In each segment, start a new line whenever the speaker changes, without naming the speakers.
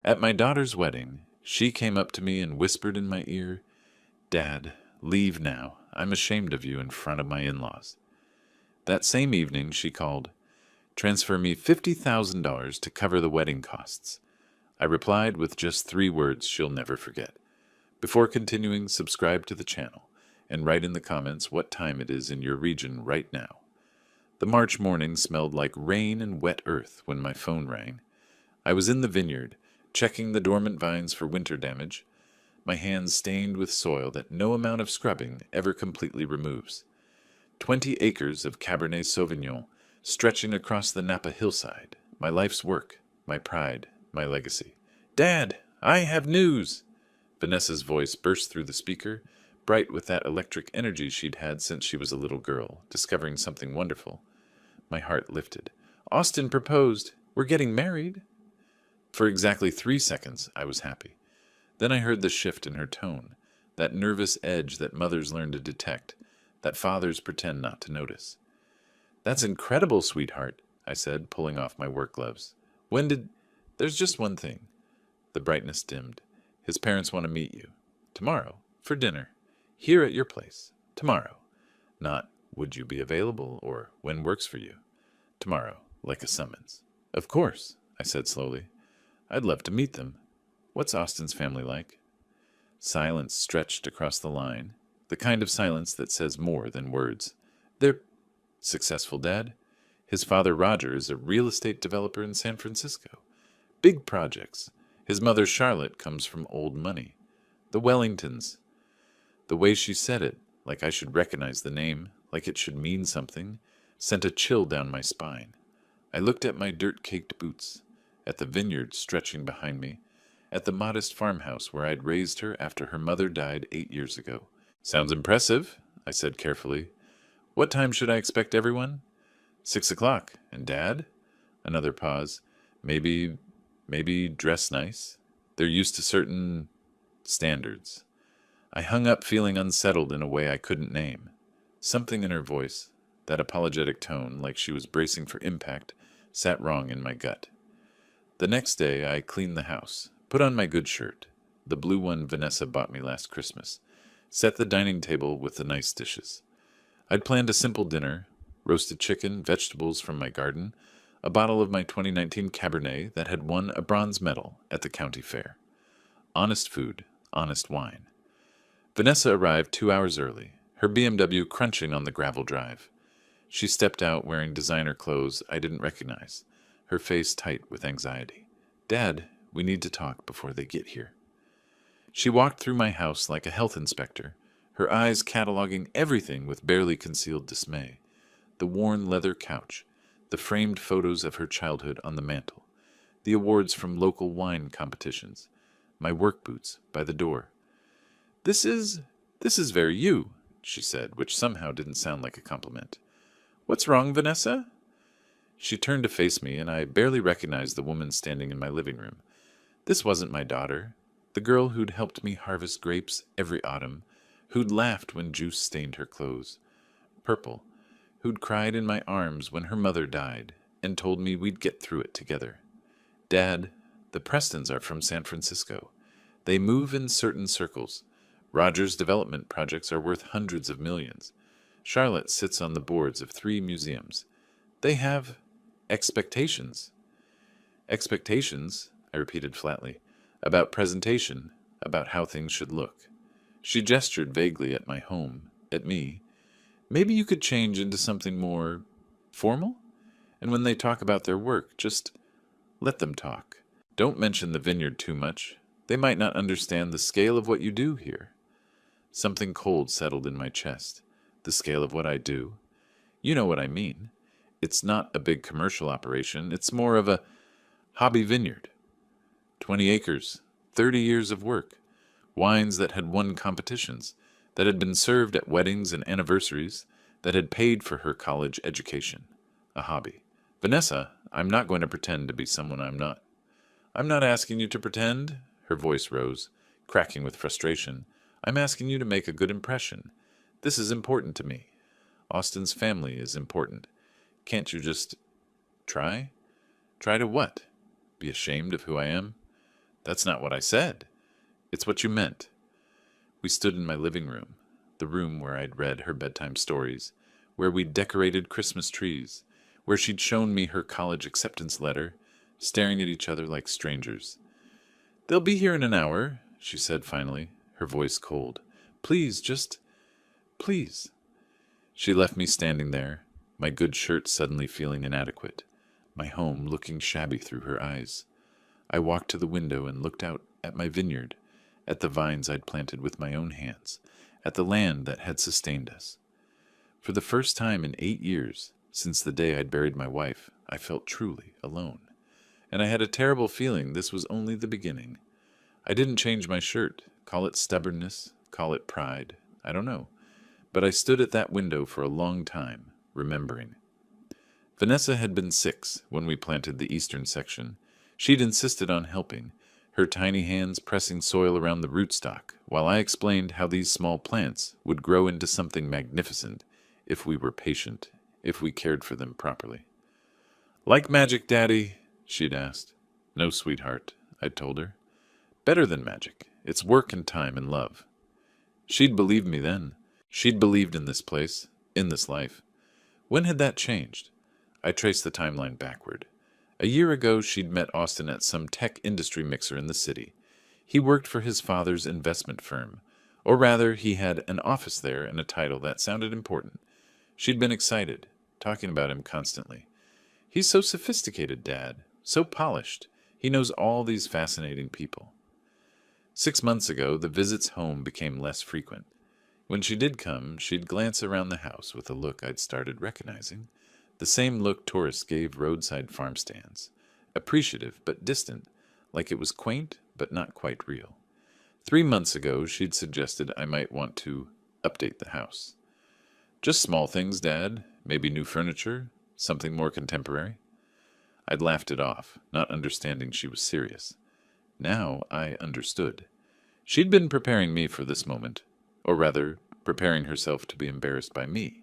At my daughter's wedding, she came up to me and whispered in my ear, "Dad, leave now. I'm ashamed of you in front of my in-laws." That same evening, she called, "Transfer me $50,000 to cover the wedding costs." I replied with just 3 words she'll never forget. Before continuing, subscribe to the channel and write in the comments what time it is in your region right now. The March morning smelled like rain and wet earth when my phone rang. I was in the vineyard, checking the dormant vines for winter damage, my hands stained with soil that no amount of scrubbing ever completely removes. 20 acres of Cabernet Sauvignon stretching across the Napa hillside, my life's work, my pride, my legacy. "Dad, I have news!" Vanessa's voice burst through the speaker, bright with that electric energy she'd had since she was a little girl, discovering something wonderful. My heart lifted. "Austin proposed. We're getting married." For exactly 3 seconds, I was happy. Then I heard the shift in her tone, that nervous edge that mothers learn to detect, that fathers pretend not to notice. "That's incredible, sweetheart," I said, pulling off my work gloves. "When did—" "There's just one thing." The brightness dimmed. "His parents want to meet you. Tomorrow, for dinner. Here at your place. Tomorrow. Not, would you be available, or when works for you. Tomorrow, like a summons." "Of course," I said slowly. "I'd love to meet them. What's Austin's family like?" Silence stretched across the line, the kind of silence that says more than words. "They're successful, Dad. His father, Roger, is a real estate developer in San Francisco. Big projects. His mother, Charlotte, comes from old money. The Wellingtons." The way she said it, like I should recognize the name, like it should mean something, sent a chill down my spine. I looked at my dirt-caked boots, at the vineyard stretching behind me, at the modest farmhouse where I'd raised her after her mother died 8 years ago. "Sounds impressive," I said carefully. "What time should I expect everyone?" 6 o'clock. And Dad?" Another pause. Maybe dress nice. They're used to certain standards." I hung up feeling unsettled in a way I couldn't name. Something in her voice, that apologetic tone, like she was bracing for impact, sat wrong in my gut. The next day I cleaned the house, put on my good shirt, the blue one Vanessa bought me last Christmas, set the dining table with the nice dishes. I'd planned a simple dinner, roasted chicken, vegetables from my garden, a bottle of my 2019 Cabernet that had won a bronze medal at the county fair. Honest food, honest wine. Vanessa arrived 2 hours early, her BMW crunching on the gravel drive. She stepped out wearing designer clothes I didn't recognize, her face tight with anxiety. "Dad, we need to talk before they get here." She walked through my house like a health inspector, her eyes cataloging everything with barely concealed dismay. The worn leather couch, the framed photos of her childhood on the mantel, the awards from local wine competitions, my work boots by the door. This is very you," she said, which somehow didn't sound like a compliment. "What's wrong, Vanessa?" She turned to face me, and I barely recognized the woman standing in my living room. This wasn't my daughter, the girl who'd helped me harvest grapes every autumn, who'd laughed when juice stained her clothes. Purple, who'd cried in my arms when her mother died and told me we'd get through it together. "Dad, the Prestons are from San Francisco. They move in certain circles. Roger's development projects are worth hundreds of millions. Charlotte sits on the boards of 3 museums. They have expectations." "Expectations," I repeated flatly, "about presentation, about how things should look." She gestured vaguely at my home, at me. "Maybe you could change into something more formal? And when they talk about their work, just let them talk. Don't mention the vineyard too much. They might not understand the scale of what you do here." Something cold settled in my chest. The scale of what I do? You know what I mean. It's not a big commercial operation. It's more of a hobby vineyard. 20 acres, 30 years of work, wines that had won competitions, that had been served at weddings and anniversaries, that had paid for her college education. A hobby. "Vanessa, I'm not going to pretend to be someone I'm not." "I'm not asking you to pretend." Her voice rose, cracking with frustration. "I'm asking you to make a good impression. This is important to me. Austin's family is important. Can't you just try?" "Try to what? Be ashamed of who I am?" That's not what I said. It's what you meant. We stood in my living room, the room where I'd read her bedtime stories, where we'd decorated Christmas trees, where she'd shown me her college acceptance letter, staring at each other like strangers. They'll be here in an hour, she said finally, her voice cold. Please, please. She left me standing there, my good shirt suddenly feeling inadequate, my home looking shabby through her eyes. I walked to the window and looked out at my vineyard, at the vines I'd planted with my own hands, at the land that had sustained us. For the first time in 8 years, since the day I'd buried my wife, I felt truly alone. And I had a terrible feeling this was only the beginning. I didn't change my shirt, call it stubbornness, call it pride, I don't know. But I stood at that window for a long time, remembering. Vanessa had been 6 when we planted the eastern section. She'd insisted on helping, her tiny hands pressing soil around the rootstock, while I explained how these small plants would grow into something magnificent if we were patient, if we cared for them properly. Like magic, Daddy? She'd asked. No, sweetheart, I'd told her. Better than magic. It's work and time and love. She'd believed me then. She'd believed in this place, in this life. When had that changed? I traced the timeline backward. A year ago, she'd met Austin at some tech industry mixer in the city. He worked for his father's investment firm, or rather, he had an office there and a title that sounded important. She'd been excited, talking about him constantly. He's so sophisticated, Dad, so polished. He knows all these fascinating people. 6 months ago, the visits home became less frequent. When she did come, she'd glance around the house with a look I'd started recognizing. The same look tourists gave roadside farm stands. Appreciative but distant, like it was quaint but not quite real. 3 months ago, she'd suggested I might want to update the house. Just small things, Dad. Maybe new furniture, something more contemporary. I'd laughed it off, not understanding she was serious. Now I understood. She'd been preparing me for this moment, or rather, preparing herself to be embarrassed by me.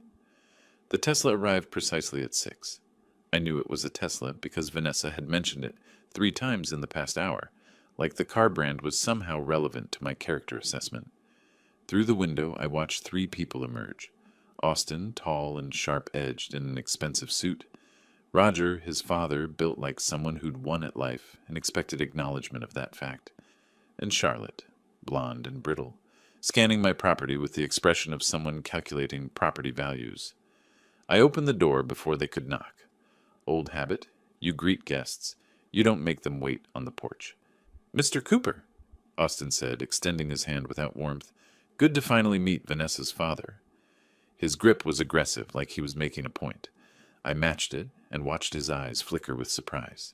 The Tesla arrived precisely at 6. I knew it was a Tesla because Vanessa had mentioned it 3 times in the past hour, like the car brand was somehow relevant to my character assessment. Through the window, I watched 3 people emerge. Austin, tall and sharp-edged in an expensive suit. Roger, his father, built like someone who'd won at life and expected acknowledgement of that fact. And Charlotte, blonde and brittle, scanning my property with the expression of someone calculating property values. I opened the door before they could knock. Old habit, you greet guests. You don't make them wait on the porch. Mr. Cooper, Austin said, extending his hand without warmth. Good to finally meet Vanessa's father. His grip was aggressive, like he was making a point. I matched it and watched his eyes flicker with surprise.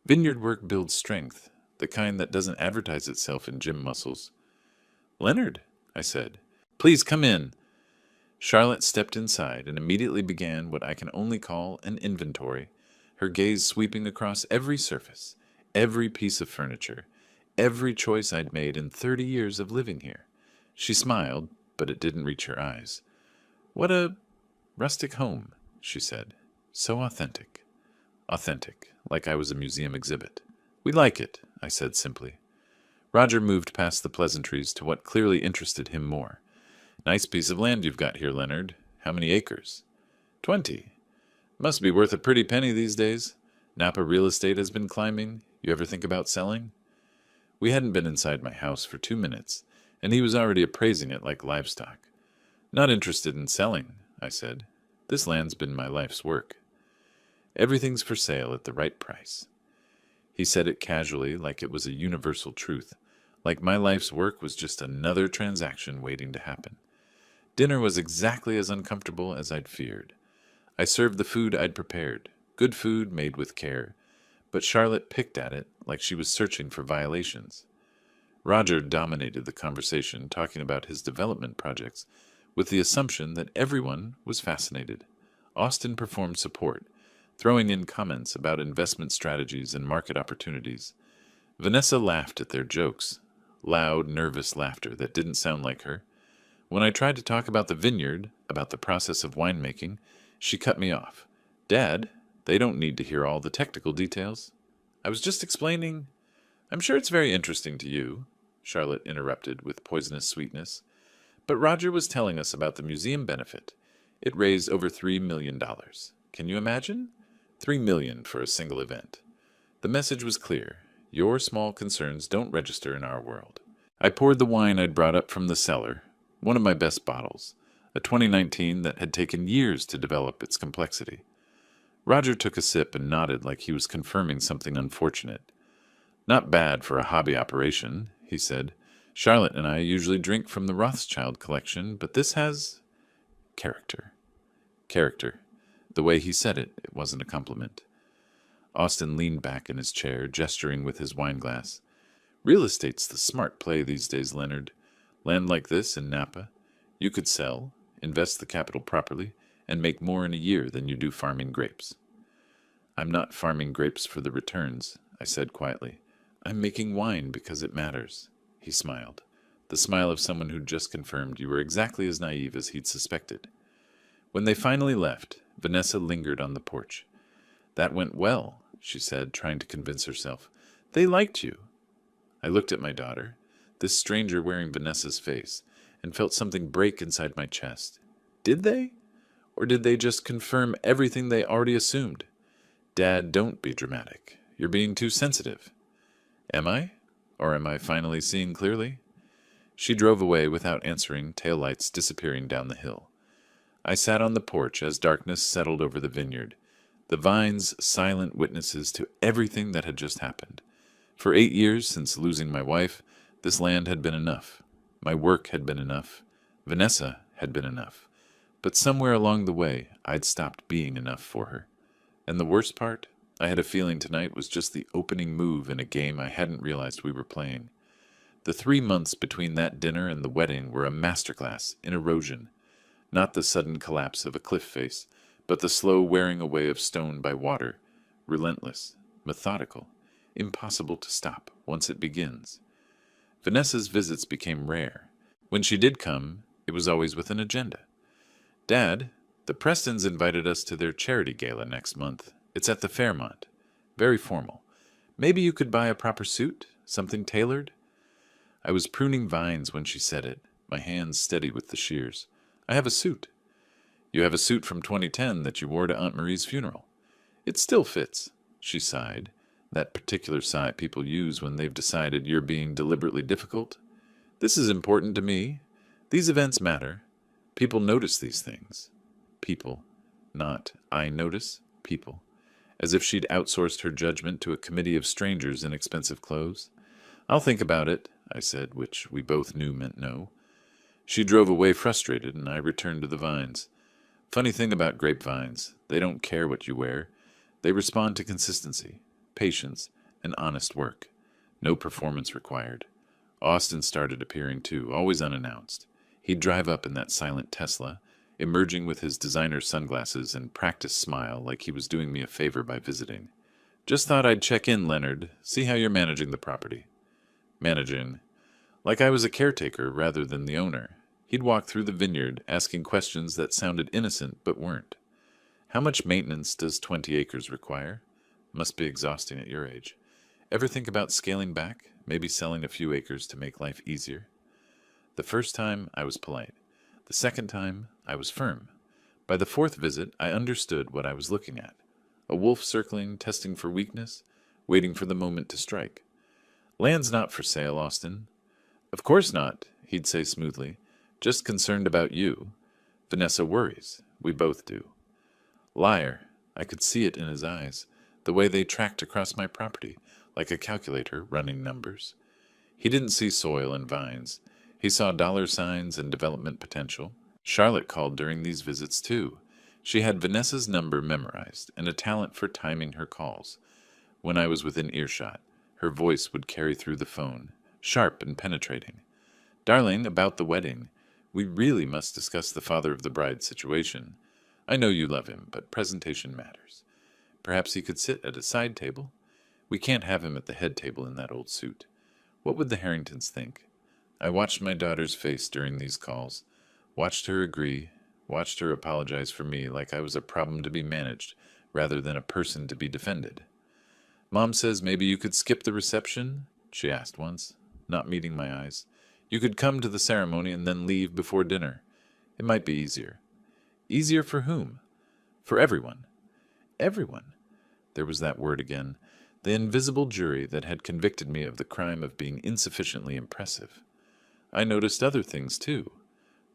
Vineyard work builds strength, the kind that doesn't advertise itself in gym muscles. Leonard, I said, please come in. Charlotte stepped inside and immediately began what I can only call an inventory, her gaze sweeping across every surface, every piece of furniture, every choice I'd made in 30 years of living here. She smiled, but it didn't reach her eyes. What a rustic home, she said. So authentic. Authentic, like I was a museum exhibit. We like it, I said simply. Roger moved past the pleasantries to what clearly interested him more. Nice piece of land you've got here, Leonard. How many acres? 20. Must be worth a pretty penny these days. Napa real estate has been climbing. You ever think about selling? We hadn't been inside my house for 2 minutes, and he was already appraising it like livestock. Not interested in selling, I said. This land's been my life's work. Everything's for sale at the right price. He said it casually, like it was a universal truth, like my life's work was just another transaction waiting to happen. Dinner was exactly as uncomfortable as I'd feared. I served the food I'd prepared, good food made with care, but Charlotte picked at it like she was searching for violations. Roger dominated the conversation, talking about his development projects, with the assumption that everyone was fascinated. Austin performed support, throwing in comments about investment strategies and market opportunities. Vanessa laughed at their jokes, loud, nervous laughter that didn't sound like her. When I tried to talk about the vineyard, about the process of winemaking, she cut me off. Dad, they don't need to hear all the technical details. I was just explaining. I'm sure it's very interesting to you, Charlotte interrupted with poisonous sweetness. But Roger was telling us about the museum benefit. It raised over $3 million. Can you imagine? $3 million for a single event. The message was clear. Your small concerns don't register in our world. I poured the wine I'd brought up from the cellar, one of my best bottles, a 2019 that had taken years to develop its complexity. Roger took a sip and nodded like he was confirming something unfortunate. Not bad for a hobby operation, he said. Charlotte and I usually drink from the Rothschild collection, but this has character. Character. The way he said it, it wasn't a compliment. Austin leaned back in his chair, gesturing with his wineglass. Real estate's the smart play these days, Leonard. Land like this in Napa, you could sell, invest the capital properly, and make more in a year than you do farming grapes. I'm not farming grapes for the returns, I said quietly. I'm making wine because it matters. He smiled, the smile of someone who'd just confirmed you were exactly as naive as he'd suspected. When they finally left, Vanessa lingered on the porch. That went well, she said, trying to convince herself. They liked you. I looked at my daughter, this stranger wearing Vanessa's face, and felt something break inside my chest. Did they? Or did they just confirm everything they already assumed? Dad, don't be dramatic. You're being too sensitive. Am I? Or am I finally seeing clearly? She drove away without answering, taillights disappearing down the hill. I sat on the porch as darkness settled over the vineyard, the vines silent witnesses to everything that had just happened. For 8 years since losing my wife, this land had been enough. My work had been enough. Vanessa had been enough. But somewhere along the way, I'd stopped being enough for her. And the worst part? I had a feeling tonight was just the opening move in a game I hadn't realized we were playing. The 3 months between that dinner and the wedding were a masterclass in erosion. Not the sudden collapse of a cliff face, but the slow wearing away of stone by water, relentless, methodical, impossible to stop once it begins. Vanessa's visits became rare. When she did come, it was always with an agenda. Dad, the Prestons invited us to their charity gala next month. It's at the Fairmont. Very formal. Maybe you could buy a proper suit? Something tailored? I was pruning vines when she said it, my hands steady with the shears. I have a suit. You have a suit from 2010 that you wore to Aunt Marie's funeral. It still fits, she sighed, that particular sigh people use when they've decided you're being deliberately difficult. This is important to me. These events matter. People notice these things. People. Not I notice. People. As if she'd outsourced her judgment to a committee of strangers in expensive clothes. I'll think about it, I said, which we both knew meant no. She drove away frustrated, and I returned to the vines. Funny thing about grapevines, they don't care what you wear. They respond to consistency, patience, and honest work. No performance required. Austin started appearing too, always unannounced. He'd drive up in that silent Tesla, emerging with his designer sunglasses and practiced smile like he was doing me a favor by visiting. Just thought I'd check in, Leonard, see how you're managing the property. Managing. Like I was a caretaker rather than the owner. He'd walk through the vineyard, asking questions that sounded innocent but weren't. How much maintenance does 20 acres require? Must be exhausting at your age. Ever think about scaling back, maybe selling a few acres to make life easier? The first time, I was polite. The second time, I was firm. By the fourth visit, I understood what I was looking at. A wolf circling, testing for weakness, waiting for the moment to strike. Land's not for sale, Austin. Of course not, he'd say smoothly. Just concerned about you. Vanessa worries. We both do. Liar. I could see it in his eyes, the way they tracked across my property, like a calculator running numbers. He didn't see soil and vines. He saw dollar signs and development potential. Charlotte called during these visits, too. She had Vanessa's number memorized and a talent for timing her calls. When I was within earshot, her voice would carry through the phone, sharp and penetrating. Darling, about the wedding. We really must discuss the father of the bride situation. I know you love him, but presentation matters. Perhaps he could sit at a side table. We can't have him at the head table in that old suit. What would the Harringtons think? I watched my daughter's face during these calls, watched her agree, watched her apologize for me like I was a problem to be managed rather than a person to be defended. Mom says maybe you could skip the reception? she asked once, not meeting my eyes. "You could come to the ceremony and then leave before dinner. It might be easier." Easier for whom? For everyone. Everyone. There was that word again. The invisible jury that had convicted me of the crime of being insufficiently impressive. I noticed other things, too.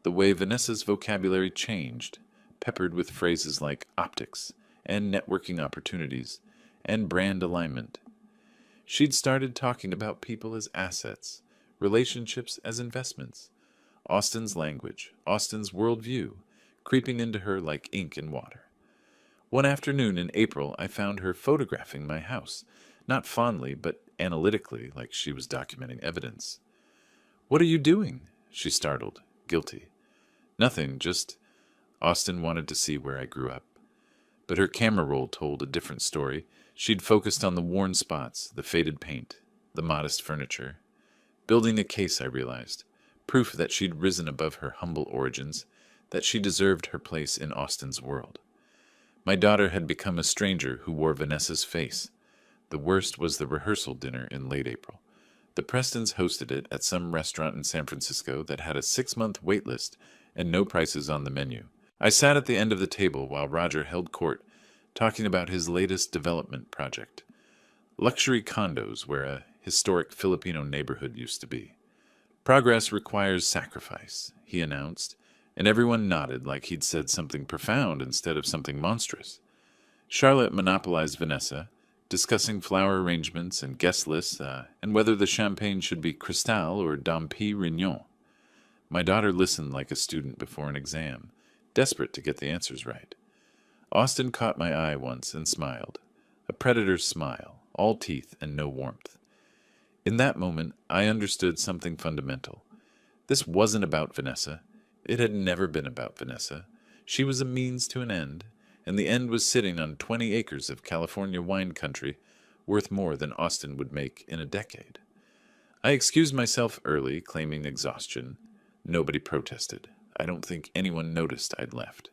The way Vanessa's vocabulary changed, peppered with phrases like optics, and networking opportunities, and brand alignment. She'd started talking about people as assets, relationships as investments. Austen's language, Austen's worldview, creeping into her like ink in water. One afternoon in April, I found her photographing my house, not fondly, but analytically, like she was documenting evidence. "What are you doing?" she startled, guilty. "Nothing, just—" Austen wanted to see where I grew up. But her camera roll told a different story. She'd focused on the worn spots, the faded paint, the modest furniture. Building a case, I realized. Proof that she'd risen above her humble origins, that she deserved her place in Austen's world. My daughter had become a stranger who wore Vanessa's face. The worst was the rehearsal dinner in late April. The Prestons hosted it at some restaurant in San Francisco that had a 6-month wait list and no prices on the menu. I sat at the end of the table while Roger held court, talking about his latest development project. Luxury condos where a historic Filipino neighborhood used to be. "Progress requires sacrifice," he announced, and everyone nodded like he'd said something profound instead of something monstrous. Charlotte monopolized Vanessa, discussing flower arrangements and guest lists, and whether the champagne should be Cristal or Dom P. Rignon. My daughter listened like a student before an exam, desperate to get the answers right. Austen caught my eye once and smiled. A predator's smile, all teeth and no warmth. In that moment, I understood something fundamental. This wasn't about Vanessa. It had never been about Vanessa. She was a means to an end, and the end was sitting on 20 acres of California wine country, worth more than Austen would make in a decade. I excused myself early, claiming exhaustion. Nobody protested. I don't think anyone noticed I'd left.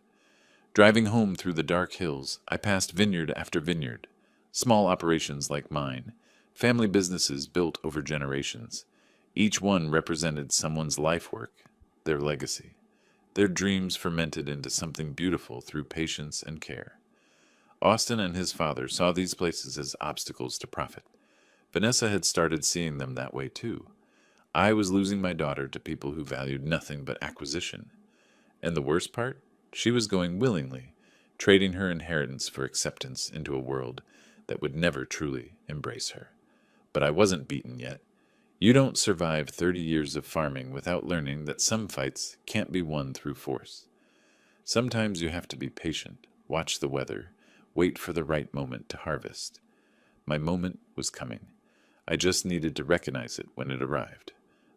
Driving home through the dark hills, I passed vineyard after vineyard, small operations like mine, family businesses built over generations. Each one represented someone's life work, their legacy. Their dreams fermented into something beautiful through patience and care. Austen and his father saw these places as obstacles to profit. Vanessa had started seeing them that way too. I was losing my daughter to people who valued nothing but acquisition. And the worst part? She was going willingly, trading her inheritance for acceptance into a world that would never truly embrace her. But I wasn't beaten yet. You don't survive 30 years of farming without learning that some fights can't be won through force. Sometimes you have to be patient, watch the weather, wait for the right moment to harvest. My moment was coming. I just needed to recognize it when it arrived.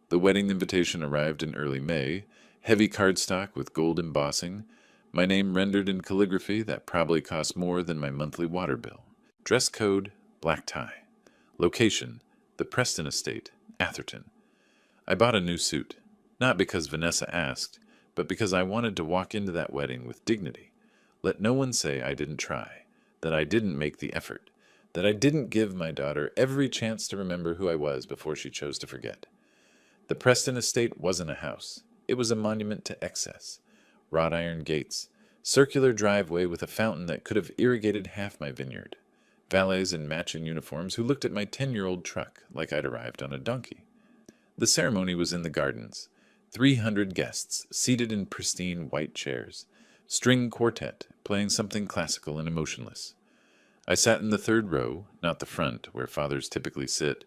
The wedding invitation arrived in early May, heavy cardstock with gold embossing, my name rendered in calligraphy that probably cost more than my monthly water bill. Dress code, black tie. Location, the Preston Estate, Atherton. I bought a new suit, not because Vanessa asked, but because I wanted to walk into that wedding with dignity. Let no one say I didn't try, that I didn't make the effort, that I didn't give my daughter every chance to remember who I was before she chose to forget. The Preston Estate wasn't a house. It was a monument to excess. Wrought iron gates, circular driveway with a fountain that could have irrigated half my vineyard. Valets in matching uniforms who looked at my 10-year-old truck like I'd arrived on a donkey. The ceremony was in the gardens. 300 guests seated in pristine white chairs. String quartet playing something classical and emotionless. I sat in the third row, not the front where fathers typically sit,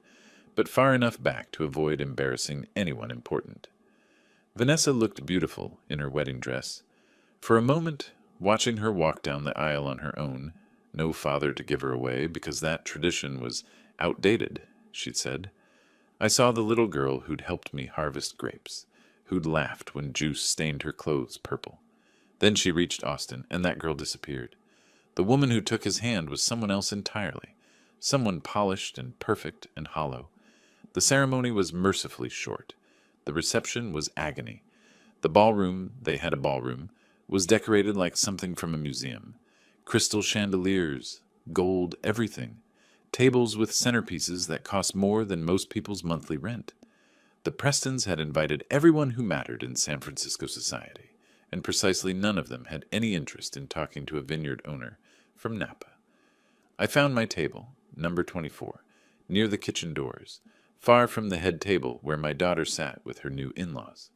but far enough back to avoid embarrassing anyone important. Vanessa looked beautiful in her wedding dress. For a moment, watching her walk down the aisle on her own, no father to give her away because that tradition was outdated, she'd said, I saw the little girl who'd helped me harvest grapes, who'd laughed when juice stained her clothes purple. Then she reached Austen, and that girl disappeared. The woman who took his hand was someone else entirely, someone polished and perfect and hollow. The ceremony was mercifully short. The reception was agony. The ballroom, they had a ballroom, was decorated like something from a museum. Crystal chandeliers, gold everything. tables with centerpieces that cost more than most people's monthly rent. The Prestons had invited everyone who mattered in San Francisco society, and precisely none of them had any interest in talking to a vineyard owner from Napa. I found my table, number 24, near the kitchen doors, far from the head table where my daughter sat with her new in-laws.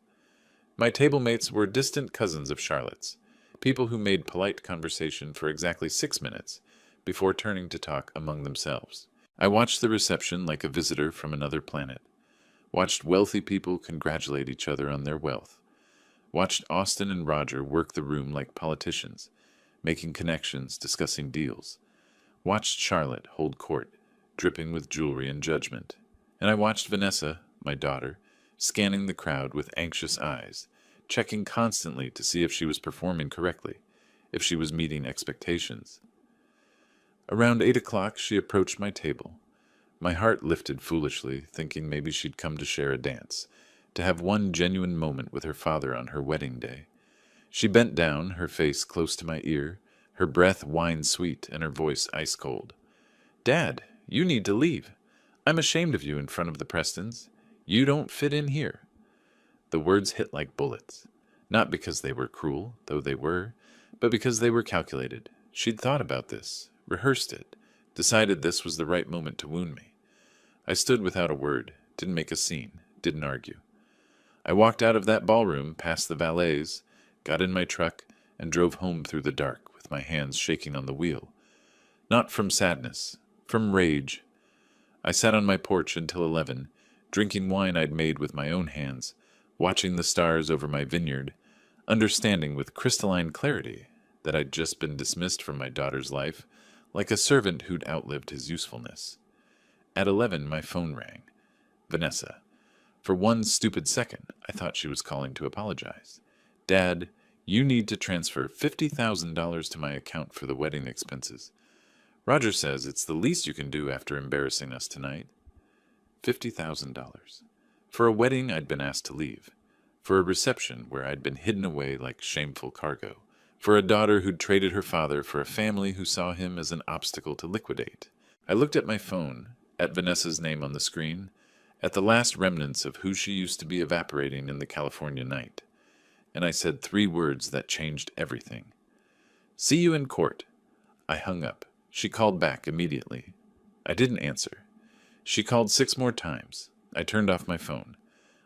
My table mates were distant cousins of Charlotte's, people who made polite conversation for exactly 6 minutes before turning to talk among themselves. I watched the reception like a visitor from another planet, watched wealthy people congratulate each other on their wealth, watched Austin and Roger work the room like politicians, making connections, discussing deals, watched Charlotte hold court, dripping with jewelry and judgment, and I watched Vanessa, my daughter, scanning the crowd with anxious eyes, checking constantly to see if she was performing correctly, if she was meeting expectations. Around 8 o'clock she approached my table. My heart lifted foolishly, thinking maybe she'd come to share a dance, to have one genuine moment with her father on her wedding day. She bent down, her face close to my ear, her breath wine-sweet and her voice ice-cold. "Dad, you need to leave. I'm ashamed of you in front of the Prestons. You don't fit in here." The words hit like bullets, not because they were cruel, though they were, but because they were calculated. She'd thought about this, rehearsed it, decided this was the right moment to wound me. I stood without a word, didn't make a scene, didn't argue. I walked out of that ballroom, past the valets, got in my truck, and drove home through the dark with my hands shaking on the wheel. Not from sadness, from rage. I sat on my porch until 11, drinking wine I'd made with my own hands, watching the stars over my vineyard, understanding with crystalline clarity that I'd just been dismissed from my daughter's life, like a servant who'd outlived his usefulness. At 11, my phone rang. Vanessa. For one stupid second, I thought she was calling to apologize. "Dad, you need to transfer $50,000 to my account for the wedding expenses. Roger says it's the least you can do after embarrassing us tonight." $50,000. For a wedding I'd been asked to leave. For a reception where I'd been hidden away like shameful cargo. For a daughter who'd traded her father for a family who saw him as an obstacle to liquidate. I looked at my phone, at Vanessa's name on the screen, at the last remnants of who she used to be evaporating in the California night, and I said 3 words that changed everything. "See you in court." I hung up. She called back immediately. I didn't answer. She called 6 more times. I turned off my phone.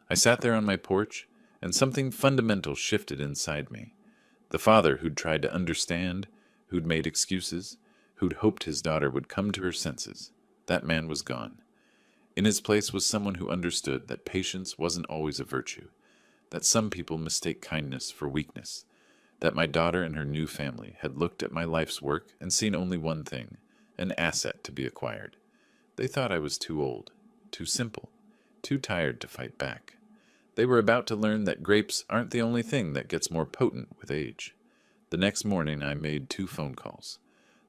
I sat there on my porch, and something fundamental shifted inside me. The father who'd tried to understand, who'd made excuses, who'd hoped his daughter would come to her senses, that man was gone. In his place was someone who understood that patience wasn't always a virtue, that some people mistake kindness for weakness, that my daughter and her new family had looked at my life's work and seen only one thing, an asset to be acquired. They thought I was too old, too simple, too tired to fight back. They were about to learn that grapes aren't the only thing that gets more potent with age. The next morning I made 2 phone calls.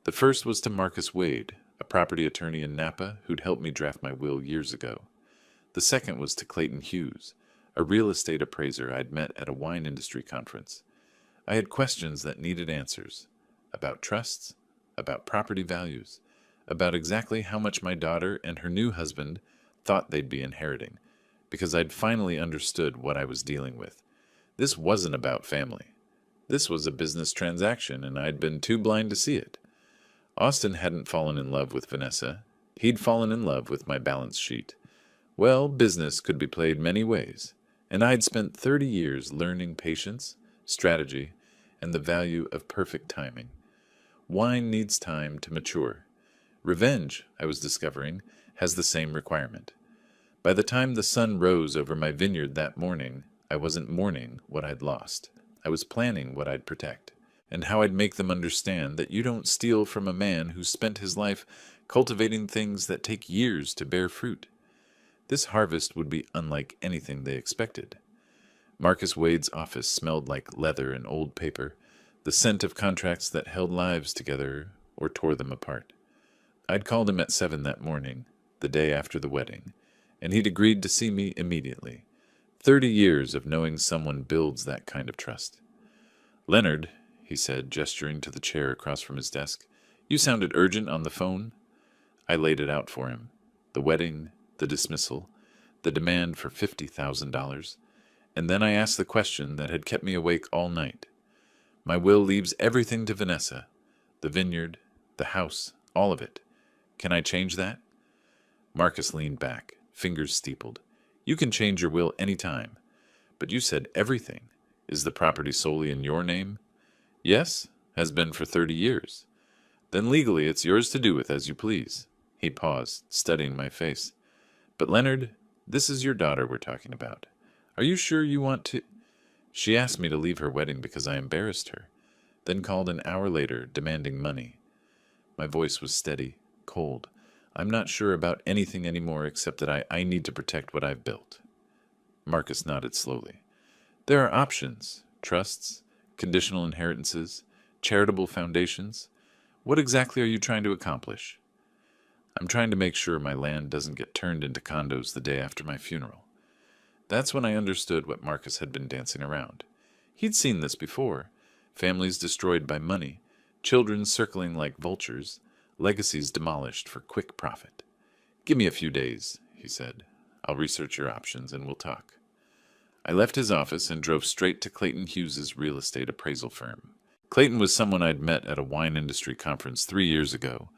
The first was to Marcus Wade, a property attorney in Napa who'd helped me draft my will years ago. The second was to Clayton Hughes, a real estate appraiser I'd met at a wine industry conference. I had questions that needed answers, about trusts, about property values, about exactly how much my daughter and her new husband thought they'd be inheriting, because I'd finally understood what I was dealing with. This wasn't about family. This was a business transaction, and I'd been too blind to see it. Austin hadn't fallen in love with Vanessa. He'd fallen in love with my balance sheet. Well, business could be played many ways, and I'd spent 30 years learning patience, strategy, and the value of perfect timing. Wine needs time to mature. Revenge, I was discovering, has the same requirement. By the time the sun rose over my vineyard that morning, I wasn't mourning what I'd lost. I was planning what I'd protect, and how I'd make them understand that you don't steal from a man who spent his life cultivating things that take years to bear fruit. This harvest would be unlike anything they expected. Marcus Wade's office smelled like leather and old paper, the scent of contracts that held lives together or tore them apart. I'd called him at 7 that morning, the day after the wedding, and he'd agreed to see me immediately. 30 years of knowing someone builds that kind of trust. "Leonard," he said, gesturing to the chair across from his desk, "you sounded urgent on the phone." I laid it out for him. The wedding, the dismissal, the demand for $50,000, and then I asked the question that had kept me awake all night. My will leaves everything to Vanessa. The vineyard, the house, all of it. Can I change that? Marcus leaned back, fingers steepled. You can change your will any time. But you said everything. Is the property solely in your name? Yes, has been for 30 years. Then legally it's yours to do with as you please. He paused, studying my face. But Leonard, this is your daughter we're talking about. Are you sure you want to? She asked me to leave her wedding because I embarrassed her, then called an hour later, demanding money. My voice was steady, cold. I'm not sure about anything anymore except that I need to protect what I've built. Marcus nodded slowly. There are options, trusts, conditional inheritances, charitable foundations. What exactly are you trying to accomplish? I'm trying to make sure my land doesn't get turned into condos the day after my funeral. That's when I understood what Marcus had been dancing around. He'd seen this before. Families destroyed by money, children circling like vultures, legacies demolished for quick profit. Give me a few days, he said. I'll research your options and we'll talk. I left his office and drove straight to Clayton Hughes's real estate appraisal firm. Clayton was someone I'd met at a wine industry conference 3 years ago,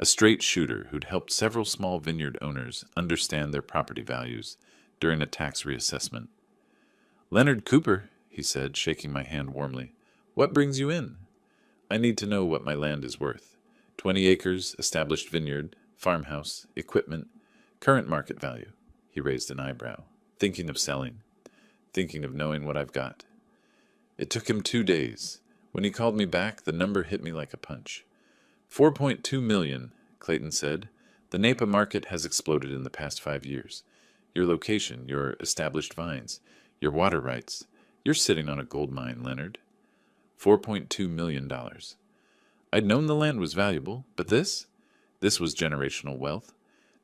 a straight shooter who'd helped several small vineyard owners understand their property values during a tax reassessment. Leonard Cooper, he said, shaking my hand warmly. What brings you in? I need to know what my land is worth. 20 acres, established vineyard, farmhouse, equipment, current market value. He raised an eyebrow. Thinking of selling. Thinking of knowing what I've got. It took him 2 days. When he called me back, the number hit me like a punch. 4.2 million, Clayton said. The Napa market has exploded in the past 5 years. Your location, your established vines, your water rights. You're sitting on a gold mine, Leonard. $4.2 million. I'd known the land was valuable, but this was generational wealth.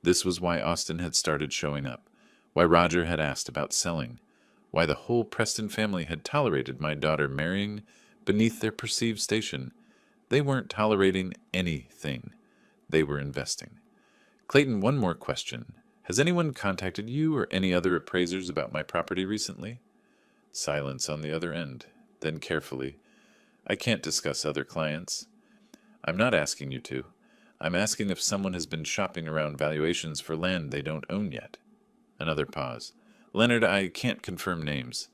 This was why Austin had started showing up, why Roger had asked about selling, why the whole Preston family had tolerated my daughter marrying beneath their perceived station. They weren't tolerating anything. They were investing. Clayton, one more question. Has anyone contacted you or any other appraisers about my property recently? Silence on the other end. Then carefully, I can't discuss other clients. I'm not asking you to. I'm asking if someone has been shopping around valuations for land they don't own yet. Another pause. Leonard, I can't confirm names,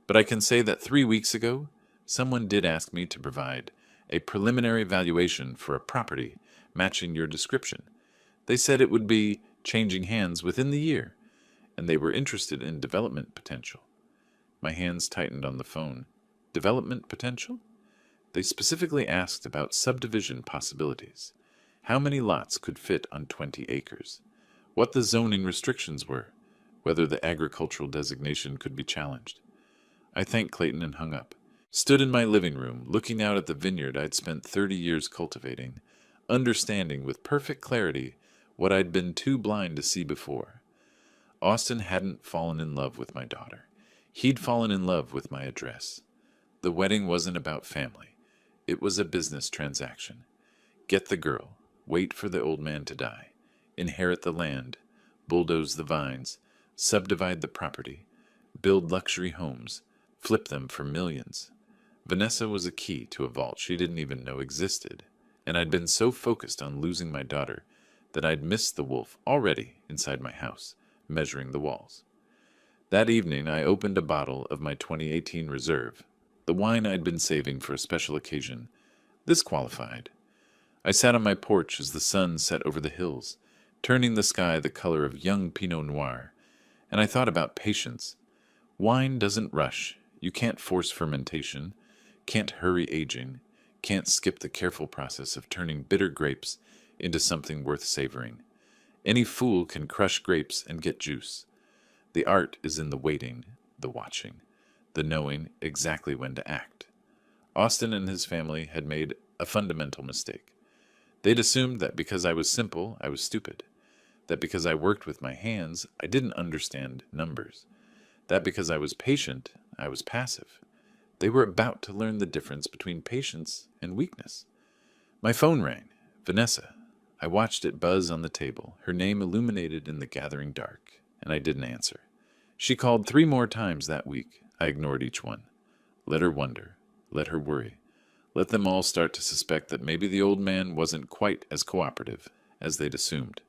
but I can say that 3 weeks ago, someone did ask me to provide a preliminary valuation for a property matching your description. They said it would be changing hands within the year, and they were interested in development potential. My hands tightened on the phone. Development potential? They specifically asked about subdivision possibilities. How many lots could fit on 20 acres? What the zoning restrictions were? Whether the agricultural designation could be challenged. I thanked Clayton and hung up. Stood in my living room, looking out at the vineyard I'd spent 30 years cultivating, understanding with perfect clarity what I'd been too blind to see before. Austin hadn't fallen in love with my daughter. He'd fallen in love with my address. The wedding wasn't about family. It was a business transaction. Get the girl, wait for the old man to die, inherit the land, bulldoze the vines, subdivide the property, build luxury homes, flip them for millions. Vanessa was a key to a vault she didn't even know existed, and I'd been so focused on losing my daughter that I'd missed the wolf already inside my house, measuring the walls. That evening I opened a bottle of my 2018 reserve, the wine I'd been saving for a special occasion. This qualified. I sat on my porch as the sun set over the hills, turning the sky the color of young Pinot Noir, and I thought about patience. Wine doesn't rush. You can't force fermentation, can't hurry aging, can't skip the careful process of turning bitter grapes into something worth savoring. Any fool can crush grapes and get juice. The art is in the waiting, the watching, the knowing exactly when to act. Austin and his family had made a fundamental mistake. They'd assumed that because I was simple, I was stupid. That because I worked with my hands, I didn't understand numbers. That because I was patient, I was passive. They were about to learn the difference between patience and weakness. My phone rang. Vanessa. I watched it buzz on the table, her name illuminated in the gathering dark, and I didn't answer. She called 3 more times that week. I ignored each one. Let her wonder. Let her worry. Let them all start to suspect that maybe the old man wasn't quite as cooperative as they'd assumed.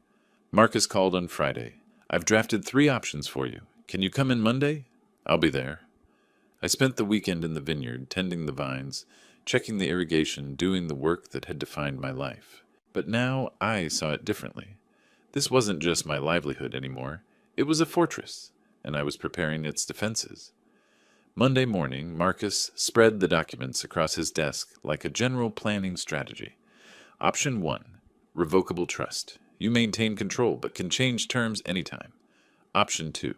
Marcus called on Friday. I've drafted 3 options for you. Can you come in Monday? I'll be there. I spent the weekend in the vineyard, tending the vines, checking the irrigation, doing the work that had defined my life. But now I saw it differently. This wasn't just my livelihood anymore. It was a fortress, and I was preparing its defenses. Monday morning, Marcus spread the documents across his desk like a general planning strategy. Option 1, revocable trust. You maintain control but can change terms anytime. Option 2,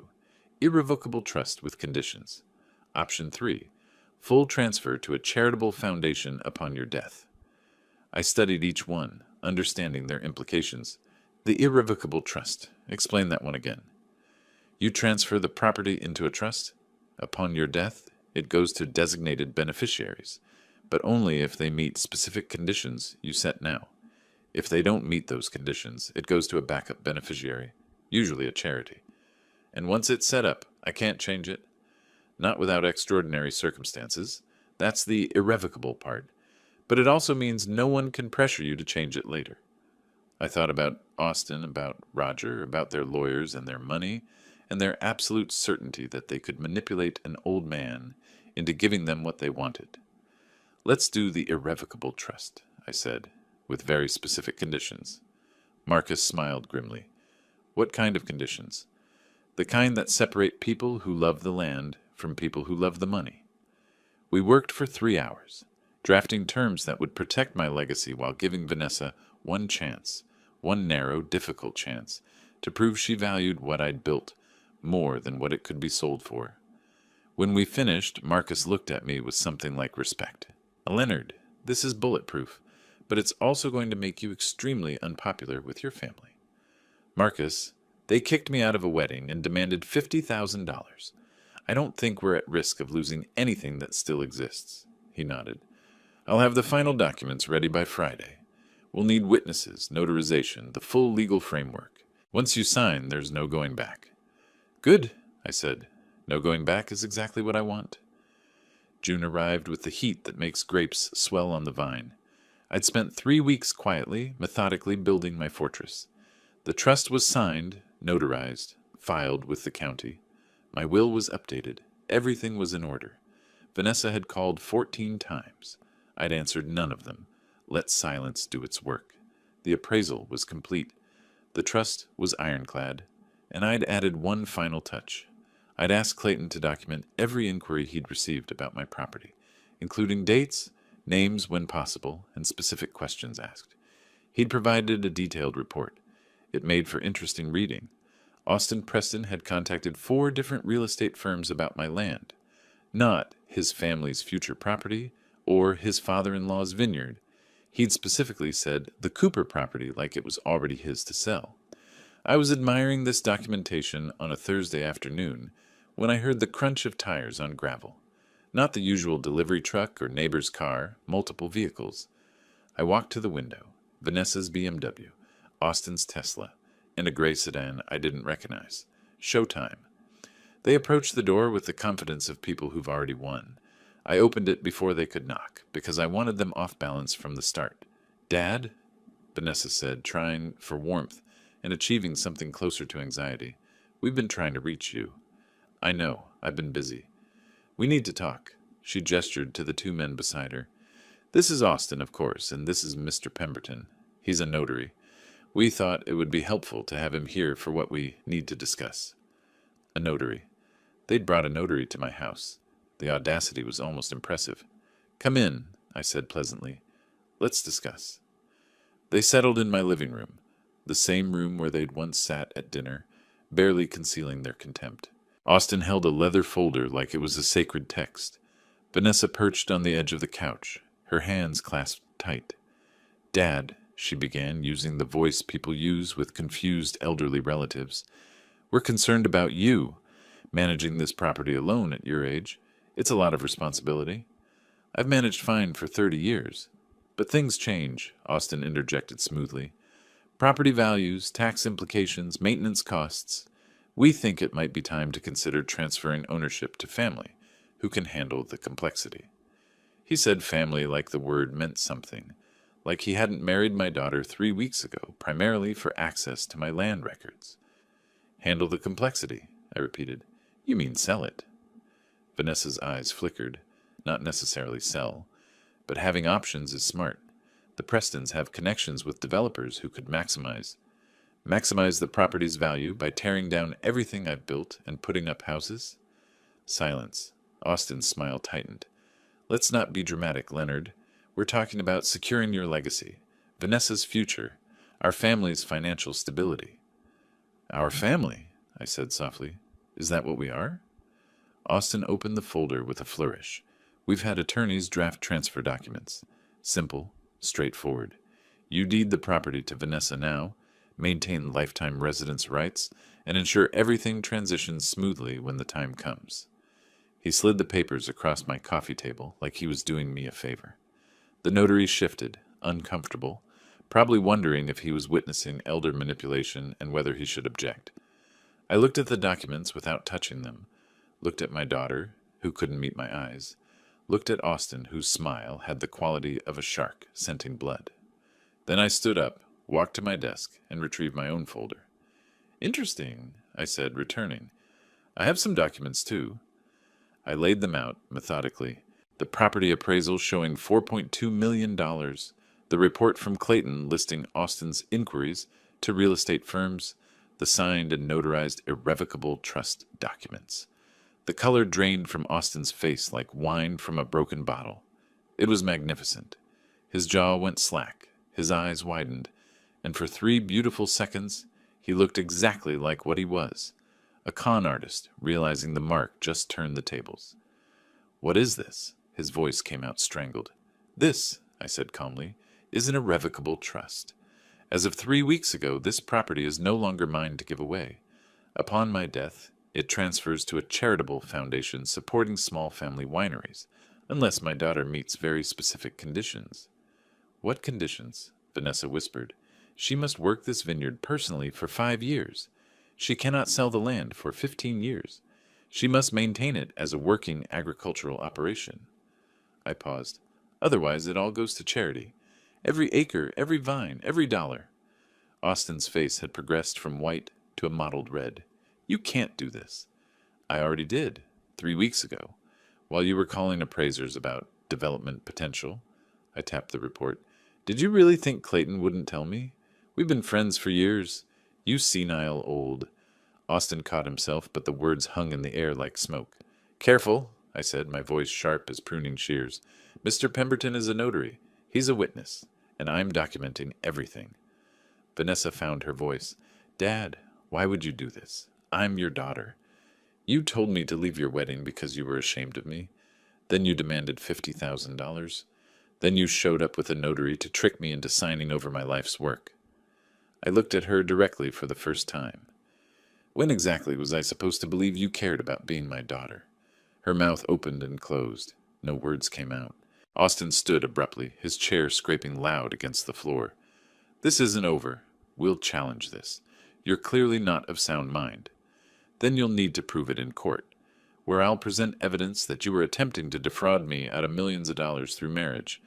irrevocable trust with conditions. Option 3, full transfer to a charitable foundation upon your death. I studied each one, understanding their implications. The irrevocable trust. Explain that one again. You transfer the property into a trust. Upon your death, it goes to designated beneficiaries, but only if they meet specific conditions you set now. If they don't meet those conditions, it goes to a backup beneficiary, usually a charity. And once it's set up, I can't change it. Not without extraordinary circumstances. That's the irrevocable part. But it also means no one can pressure you to change it later. I thought about Austin, about Roger, about their lawyers and their money, and their absolute certainty that they could manipulate an old man into giving them what they wanted. Let's do the irrevocable trust, I said, with very specific conditions. Marcus smiled grimly. What kind of conditions? The kind that separate people who love the land from people who love the money. We worked for 3 hours, drafting terms that would protect my legacy while giving Vanessa one chance, one narrow, difficult chance, to prove she valued what I'd built more than what it could be sold for. When we finished, Marcus looked at me with something like respect. Leonard, this is bulletproof, but it's also going to make you extremely unpopular with your family. Marcus, they kicked me out of a wedding and demanded $50,000. I don't think we're at risk of losing anything that still exists. He nodded. I'll have the final documents ready by Friday. We'll need witnesses, notarization, the full legal framework. Once you sign, there's no going back. Good, I said. No going back is exactly what I want. June arrived with the heat that makes grapes swell on the vine. I'd spent 3 weeks quietly, methodically building my fortress. The trust was signed, notarized, filed with the county. My will was updated. Everything was in order. Vanessa had called 14 times. I'd answered none of them. Let silence do its work. The appraisal was complete. The trust was ironclad. And I'd added one final touch. I'd asked Clayton to document every inquiry he'd received about my property, including dates, names when possible, and specific questions asked. He'd provided a detailed report. It made for interesting reading. Austin Preston had contacted 4 different real estate firms about my land. Not his family's future property or his father-in-law's vineyard. He'd specifically said the Cooper property like it was already his to sell. I was admiring this documentation on a Thursday afternoon when I heard the crunch of tires on gravel. Not the usual delivery truck or neighbor's car, multiple vehicles. I walked to the window. Vanessa's BMW, Austin's Tesla, and a gray sedan I didn't recognize. Showtime. They approached the door with the confidence of people who've already won. I opened it before they could knock, because I wanted them off balance from the start. Dad? Vanessa said, trying for warmth and achieving something closer to anxiety. We've been trying to reach you. I know. I've been busy. We need to talk. She gestured to the 2 men beside her. This is Austin, of course, and this is Mr. Pemberton. He's a notary. We thought it would be helpful to have him here for what we need to discuss. A notary. They'd brought a notary to my house. The audacity was almost impressive. Come in, I said pleasantly. Let's discuss. They settled in my living room, the same room where they'd once sat at dinner, barely concealing their contempt. Austin held a leather folder like it was a sacred text. Vanessa perched on the edge of the couch, her hands clasped tight. Dad, she began, using the voice people use with confused elderly relatives, we're concerned about you. Managing this property alone at your age, it's a lot of responsibility. I've managed fine for 30 years. But things change, Austin interjected smoothly. Property values, tax implications, maintenance costs. We think it might be time to consider transferring ownership to family, who can handle the complexity. He said family like the word meant something, like he hadn't married my daughter 3 weeks ago, primarily for access to my land records. Handle the complexity, I repeated. You mean sell it. Vanessa's eyes flickered. Not necessarily sell, but having options is smart. The Prestons have connections with developers who could maximize the property's value by tearing down everything I've built and putting up houses. Silence. Austin's smile tightened. Let's not be dramatic, Leonard. We're talking about securing your legacy, Vanessa's future, our family's financial stability. Our family, I said softly. Is that what we are? Austin opened the folder with a flourish. We've had attorneys draft transfer documents. Simple, straightforward. You deed the property to Vanessa now, maintain lifetime residence rights, and ensure everything transitions smoothly when the time comes. He slid the papers across my coffee table like he was doing me a favor. The notary shifted, uncomfortable, probably wondering if he was witnessing elder manipulation and whether he should object. I looked at the documents without touching them, looked at my daughter, who couldn't meet my eyes, looked at Austin, whose smile had the quality of a shark scenting blood. Then I stood up, walked to my desk, and retrieved my own folder. Interesting, I said, returning. I have some documents, too. I laid them out, methodically. The property appraisal showing $4.2 million, the report from Clayton listing Austin's inquiries to real estate firms, the signed and notarized irrevocable trust documents. The color drained from Austin's face like wine from a broken bottle. It was magnificent. His jaw went slack, his eyes widened, and for 3 beautiful seconds he looked exactly like what he was, a con artist realizing the mark just turned the tables. What is this? His voice came out strangled. This, I said calmly, is an irrevocable trust. As of 3 weeks ago, this property is no longer mine to give away. Upon my death, it transfers to a charitable foundation supporting small family wineries, unless my daughter meets very specific conditions. What conditions? Vanessa whispered. She must work this vineyard personally for 5 years. She cannot sell the land for 15 years. She must maintain it as a working agricultural operation. I paused. Otherwise, it all goes to charity. Every acre, every vine, every dollar. Austin's face had progressed from white to a mottled red. You can't do this. I already did, 3 weeks ago, while you were calling appraisers about development potential. I tapped the report. Did you really think Clayton wouldn't tell me? We've been friends for years. You senile old. Austin caught himself, but the words hung in the air like smoke. Careful, I said, my voice sharp as pruning shears. Mr. Pemberton is a notary. He's a witness, and I'm documenting everything. Vanessa found her voice. Dad, why would you do this? I'm your daughter. You told me to leave your wedding because you were ashamed of me. Then you demanded $50,000. Then you showed up with a notary to trick me into signing over my life's work. I looked at her directly for the first time. When exactly was I supposed to believe you cared about being my daughter? Her mouth opened and closed. No words came out. Austin stood abruptly, his chair scraping loud against the floor. This isn't over. We'll challenge this. You're clearly not of sound mind. Then you'll need to prove it in court, where I'll present evidence that you were attempting to defraud me out of millions of dollars through marriage.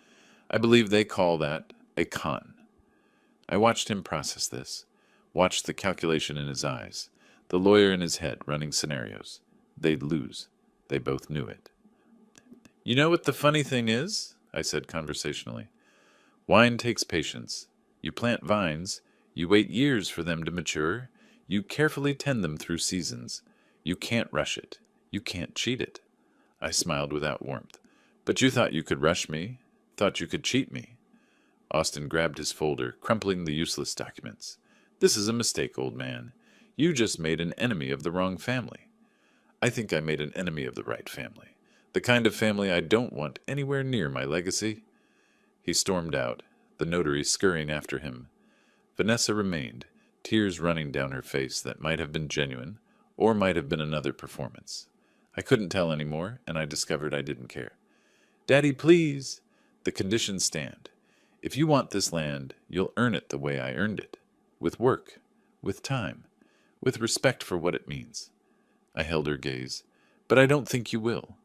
I believe they call that a con. I watched him process this, watched the calculation in his eyes, the lawyer in his head running scenarios. They'd lose. They both knew it. You know what the funny thing is? I said conversationally. Wine takes patience. You plant vines, you wait years for them to mature, you carefully tend them through seasons. You can't rush it. You can't cheat it. I smiled without warmth. But you thought you could rush me, thought you could cheat me. Austin grabbed his folder, crumpling the useless documents. This is a mistake, old man. You just made an enemy of the wrong family. I think I made an enemy of the right family. The kind of family I don't want anywhere near my legacy. He stormed out, the notary scurrying after him. Vanessa remained, tears running down her face that might have been genuine, or might have been another performance. I couldn't tell any more, and I discovered I didn't care. Daddy, please! The conditions stand. If you want this land, you'll earn it the way I earned it. with work, with time, with respect for what it means. I held her gaze. But I don't think you will.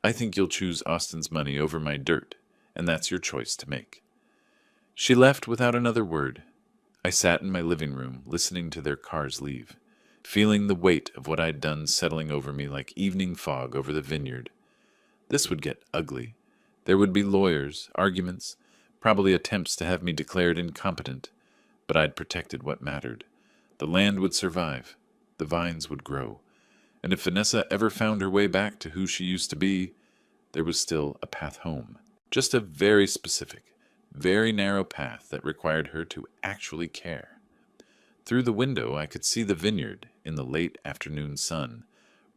I think you'll choose Austin's money over my dirt, and that's your choice to make. She left without another word. I sat in my living room, listening to their cars leave, feeling the weight of what I'd done settling over me like evening fog over the vineyard. This would get ugly. There would be lawyers, arguments, probably attempts to have me declared incompetent, but I'd protected what mattered. The land would survive. The vines would grow. And if Vanessa ever found her way back to who she used to be, there was still a path home. Just a very specific, very narrow path that required her to actually care. Through the window I could see the vineyard in the late afternoon sun,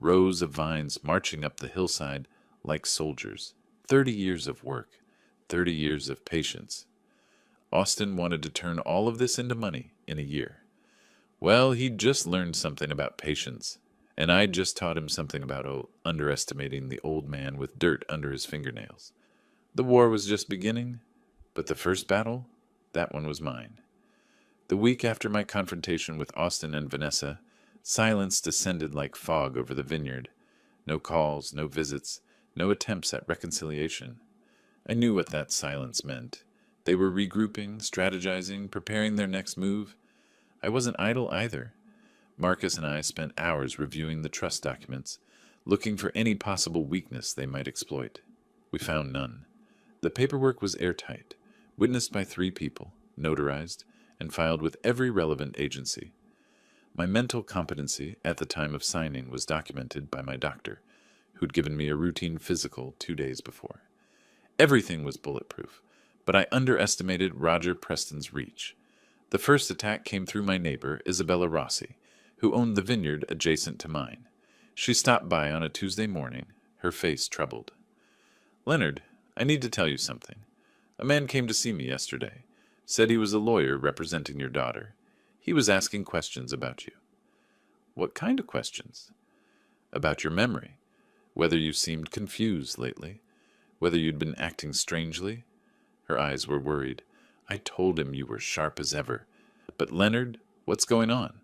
rows of vines marching up the hillside like soldiers. 30 years of work, 30 years of patience. Austin wanted to turn all of this into money in a year. Well, he'd just learned something about patience, and I'd just taught him something about underestimating the old man with dirt under his fingernails. The war was just beginning, but the first battle, that one was mine. The week after my confrontation with Austin and Vanessa, silence descended like fog over the vineyard. No calls, no visits, no attempts at reconciliation. I knew what that silence meant. They were regrouping, strategizing, preparing their next move. I wasn't idle either. Marcus and I spent hours reviewing the trust documents, looking for any possible weakness they might exploit. We found none. The paperwork was airtight, witnessed by 3 people, notarized, and filed with every relevant agency. My mental competency at the time of signing was documented by my doctor, who'd given me a routine physical 2 days before. Everything was bulletproof, but I underestimated Roger Preston's reach. The first attack came through my neighbor, Isabella Rossi, who owned the vineyard adjacent to mine. She stopped by on a Tuesday morning, her face troubled. "Leonard, I need to tell you something. A man came to see me yesterday, said he was a lawyer representing your daughter. He was asking questions about you." "What kind of questions?" "About your memory. Whether you seemed confused lately. Whether you'd been acting strangely." Her eyes were worried. "I told him you were sharp as ever. But Leonard, what's going on?"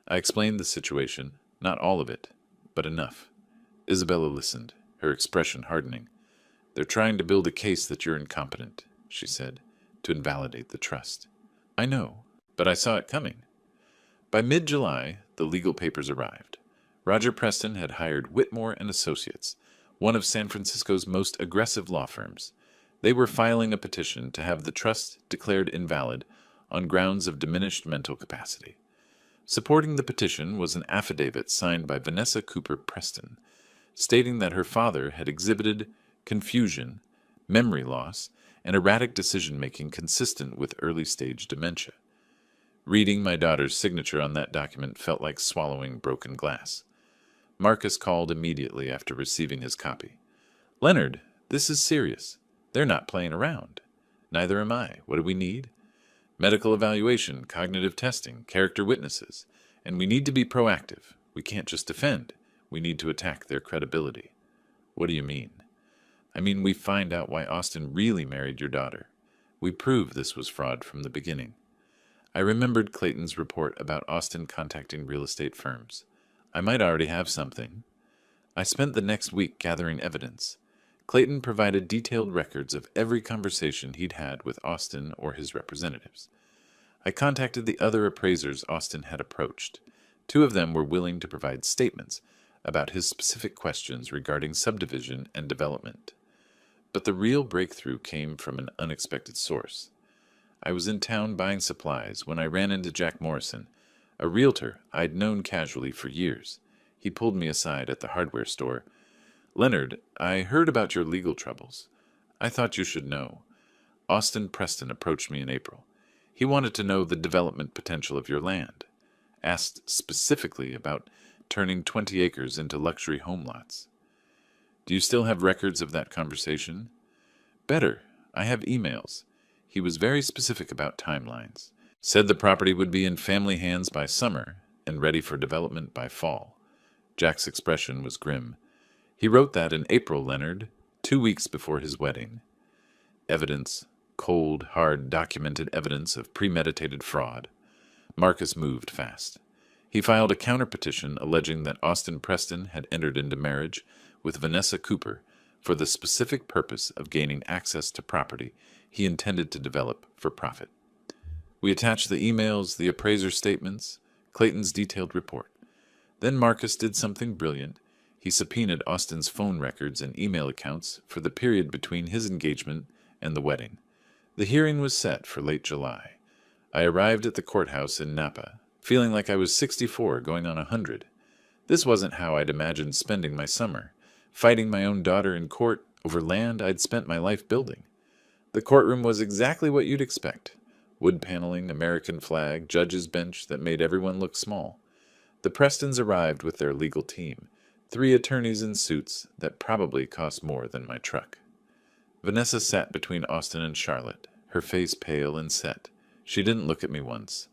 I explained the situation, not all of it, but enough. Isabella listened, her expression hardening. "They're trying to build a case that you're incompetent," she said, "to invalidate the trust." "I know, but I saw it coming." By mid-July, the legal papers arrived. Roger Preston had hired Whitmore and Associates, one of San Francisco's most aggressive law firms. They were filing a petition to have the trust declared invalid on grounds of diminished mental capacity. Supporting the petition was an affidavit signed by Vanessa Cooper Preston, stating that her father had exhibited confusion, memory loss, and erratic decision-making consistent with early-stage dementia. Reading my daughter's signature on that document felt like swallowing broken glass. Marcus called immediately after receiving his copy. "Leonard, this is serious. They're not playing around. Neither am I. What do we need? Medical evaluation, cognitive testing, character witnesses. And we need to be proactive. We can't just defend. We need to attack their credibility." "What do you mean?" "I mean we find out why Austin really married your daughter. We prove this was fraud from the beginning." I remembered Clayton's report about Austin contacting real estate firms. I might already have something. I spent the next week gathering evidence. Clayton provided detailed records of every conversation he'd had with Austin or his representatives. I contacted the other appraisers Austin had approached. 2 of them were willing to provide statements about his specific questions regarding subdivision and development. But the real breakthrough came from an unexpected source. I was in town buying supplies when I ran into Jack Morrison, a realtor I'd known casually for years. He pulled me aside at the hardware store. "Leonard, I heard about your legal troubles. I thought you should know. Austin Preston approached me in April. He wanted to know the development potential of your land. Asked specifically about turning 20 acres into luxury home lots." "Do you still have records of that conversation?" "Better. I have emails. He was very specific about timelines. Said the property would be in family hands by summer and ready for development by fall." Jack's expression was grim. "He wrote that in April, Leonard, 2 weeks before his wedding." Evidence, cold, hard, documented evidence of premeditated fraud. Marcus moved fast. He filed a counter-petition alleging that Austin Preston had entered into marriage with Vanessa Cooper for the specific purpose of gaining access to property he intended to develop for profit. We attached the emails, the appraiser statements, Clayton's detailed report. Then Marcus did something brilliant. He subpoenaed Austin's phone records and email accounts for the period between his engagement and the wedding. The hearing was set for late July. I arrived at the courthouse in Napa, feeling like I was 64 going on 100. This wasn't how I'd imagined spending my summer, fighting my own daughter in court over land I'd spent my life building. The courtroom was exactly what you'd expect. Wood paneling, American flag, judge's bench that made everyone look small. The Prestons arrived with their legal team, 3 attorneys in suits that probably cost more than my truck. Vanessa sat between Austin and Charlotte, her face pale and set. She didn't look at me once.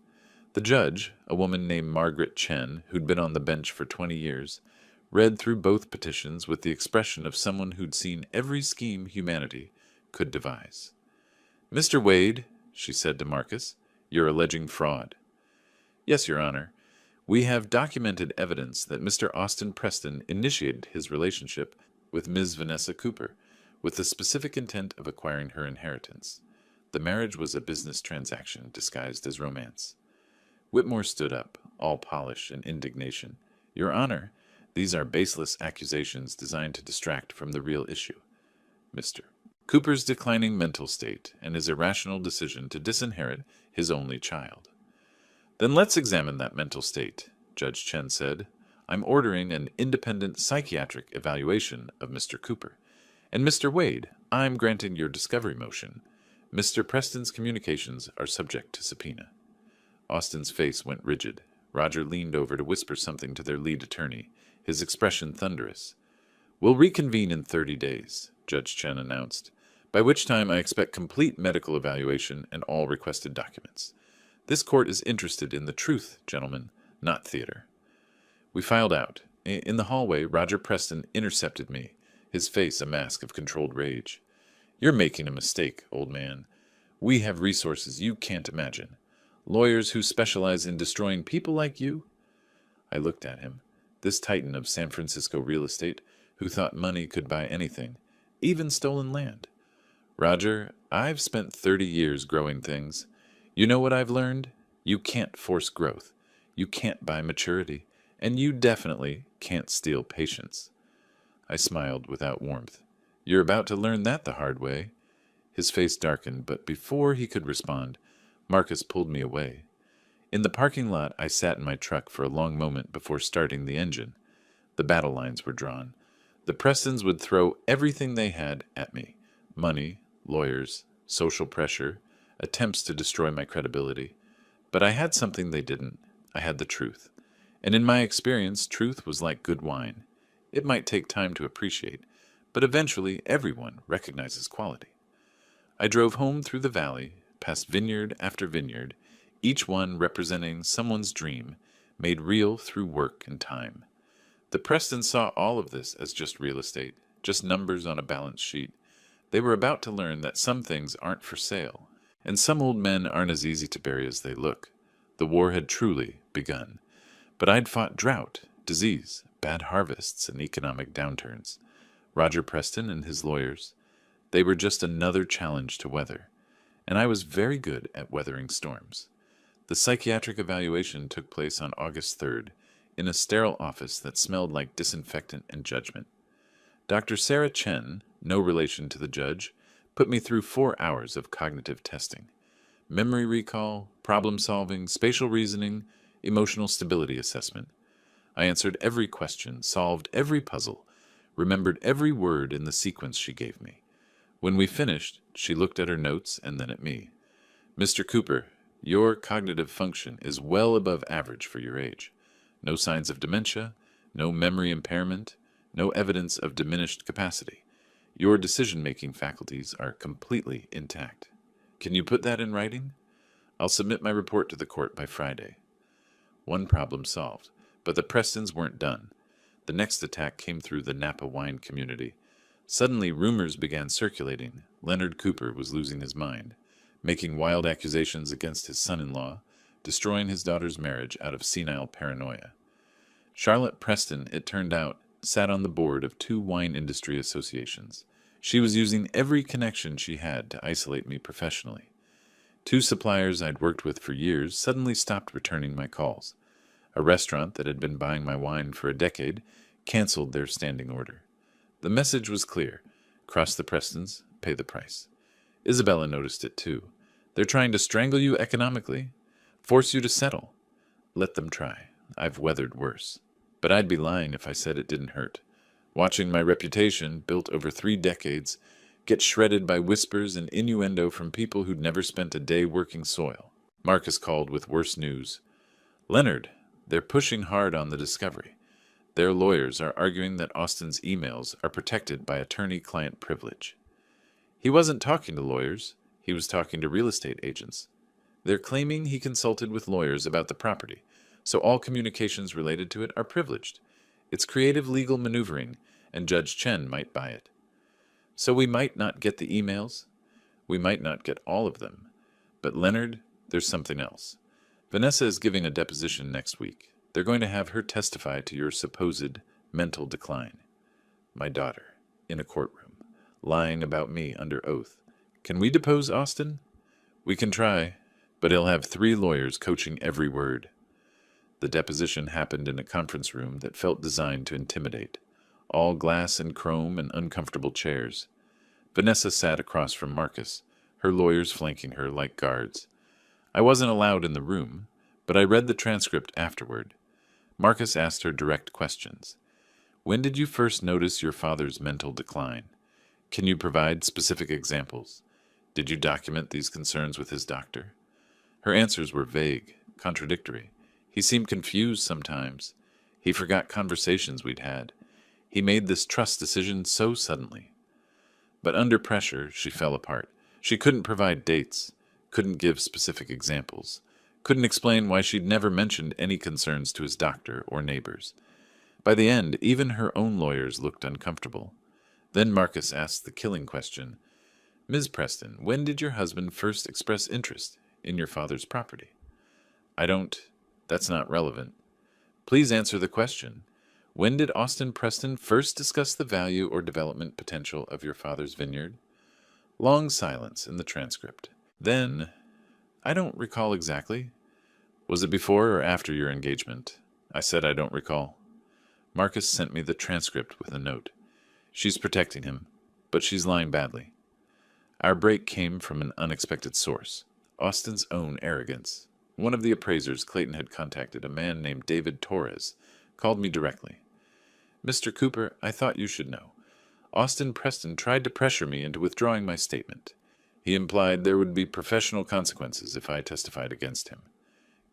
The judge, a woman named Margaret Chen, who'd been on the bench for 20 years, read through both petitions with the expression of someone who'd seen every scheme humanity could devise. "Mr. Wade," she said to Marcus, "you're alleging fraud." "Yes, Your Honor. We have documented evidence that Mr. Austin Preston initiated his relationship with Ms. Vanessa Cooper with the specific intent of acquiring her inheritance. The marriage was a business transaction disguised as romance." Whitmore stood up, all polish and indignation. "Your Honor, these are baseless accusations designed to distract from the real issue. Mr. Cooper's declining mental state and his irrational decision to disinherit his only child." "Then let's examine that mental state," Judge Chen said. "I'm ordering an independent psychiatric evaluation of Mr. Cooper. And Mr. Wade, I'm granting your discovery motion. Mr. Preston's communications are subject to subpoena." Austin's face went rigid. Roger leaned over to whisper something to their lead attorney, his expression thunderous. "We'll reconvene in 30 days, Judge Chen announced, "by which time I expect complete medical evaluation and all requested documents. This court is interested in the truth, gentlemen, not theater." We filed out. In the hallway, Roger Preston intercepted me, his face a mask of controlled rage. "You're making a mistake, old man. We have resources you can't imagine. Lawyers who specialize in destroying people like you?" I looked at him, this titan of San Francisco real estate who thought money could buy anything, even stolen land. "Roger, I've spent 30 years growing things. You know what I've learned? You can't force growth. You can't buy maturity. And you definitely can't steal patience." I smiled without warmth. "You're about to learn that the hard way." His face darkened, but before he could respond, Marcus pulled me away. In the parking lot, I sat in my truck for a long moment before starting the engine. The battle lines were drawn. The Prestons would throw everything they had at me: money, lawyers, social pressure, attempts to destroy my credibility. But I had something they didn't. I had the truth. And in my experience, truth was like good wine. It might take time to appreciate, but eventually everyone recognizes quality. I drove home through the valley, past vineyard after vineyard, each one representing someone's dream, made real through work and time. The Prestons saw all of this as just real estate, just numbers on a balance sheet. They were about to learn that some things aren't for sale, and some old men aren't as easy to bury as they look. The war had truly begun. But I'd fought drought, disease, bad harvests, and economic downturns. Roger Preston and his lawyers, they were just another challenge to weather. And I was very good at weathering storms. The psychiatric evaluation took place on August 3rd, in a sterile office that smelled like disinfectant and judgment. Dr. Sarah Chen, no relation to the judge, put me through 4 hours of cognitive testing. Memory recall, problem solving, spatial reasoning, emotional stability assessment. I answered every question, solved every puzzle, remembered every word in the sequence she gave me. When we finished, she looked at her notes and then at me. "Mr. Cooper, your cognitive function is well above average for your age. No signs of dementia, no memory impairment, no evidence of diminished capacity. Your decision-making faculties are completely intact. Can you put that in writing? I'll submit my report to the court by Friday." One problem solved, but the Prestons weren't done. The next attack came through the Napa wine community. Suddenly, rumors began circulating. Leonard Cooper was losing his mind, making wild accusations against his son-in-law, destroying his daughter's marriage out of senile paranoia. Charlotte Preston, it turned out, sat on the board of 2 wine industry associations. She was using every connection she had to isolate me professionally. 2 suppliers I'd worked with for years suddenly stopped returning my calls. A restaurant that had been buying my wine for a decade canceled their standing order. The message was clear: cross the Prestons, pay the price. Isabella noticed it too. They're trying to strangle you economically, force you to settle. Let them try. I've weathered worse. But I'd be lying if I said it didn't hurt. Watching my reputation, built over 3 decades, get shredded by whispers and innuendo from people who'd never spent a day working soil. Marcus called with worse news. Leonard, they're pushing hard on the discovery. Their lawyers are arguing that Austin's emails are protected by attorney-client privilege. He wasn't talking to lawyers. He was talking to real estate agents. They're claiming he consulted with lawyers about the property, so all communications related to it are privileged. It's creative legal maneuvering, and Judge Chen might buy it. So we might not get the emails. We might not get all of them. But Leonard, there's something else. Vanessa is giving a deposition next week. They're going to have her testify to your supposed mental decline. My daughter, in a courtroom, lying about me under oath. Can we depose Austin? We can try, but he'll have 3 lawyers coaching every word. The deposition happened in a conference room that felt designed to intimidate. All glass and chrome and uncomfortable chairs. Vanessa sat across from Marcus, her lawyers flanking her like guards. I wasn't allowed in the room, but I read the transcript afterward. Marcus asked her direct questions. When did you first notice your father's mental decline? Can you provide specific examples? Did you document these concerns with his doctor? Her answers were vague, contradictory. He seemed confused sometimes. He forgot conversations we'd had. He made this trust decision so suddenly. But under pressure, she fell apart. She couldn't provide dates, couldn't give specific examples, couldn't explain why she'd never mentioned any concerns to his doctor or neighbors. By the end, even her own lawyers looked uncomfortable. Then Marcus asked the killing question, Ms. Preston, when did your husband first express interest in your father's property? That's not relevant. Please answer the question. When did Austin Preston first discuss the value or development potential of your father's vineyard? Long silence in the transcript. Then, I don't recall exactly. Was it before or after your engagement? I said I don't recall. Marcus sent me the transcript with a note. She's protecting him, but she's lying badly. Our break came from an unexpected source. Austin's own arrogance. One of the appraisers Clayton had contacted, a man named David Torres, called me directly. Mr. Cooper, I thought you should know. Austin Preston tried to pressure me into withdrawing my statement. He implied there would be professional consequences if I testified against him.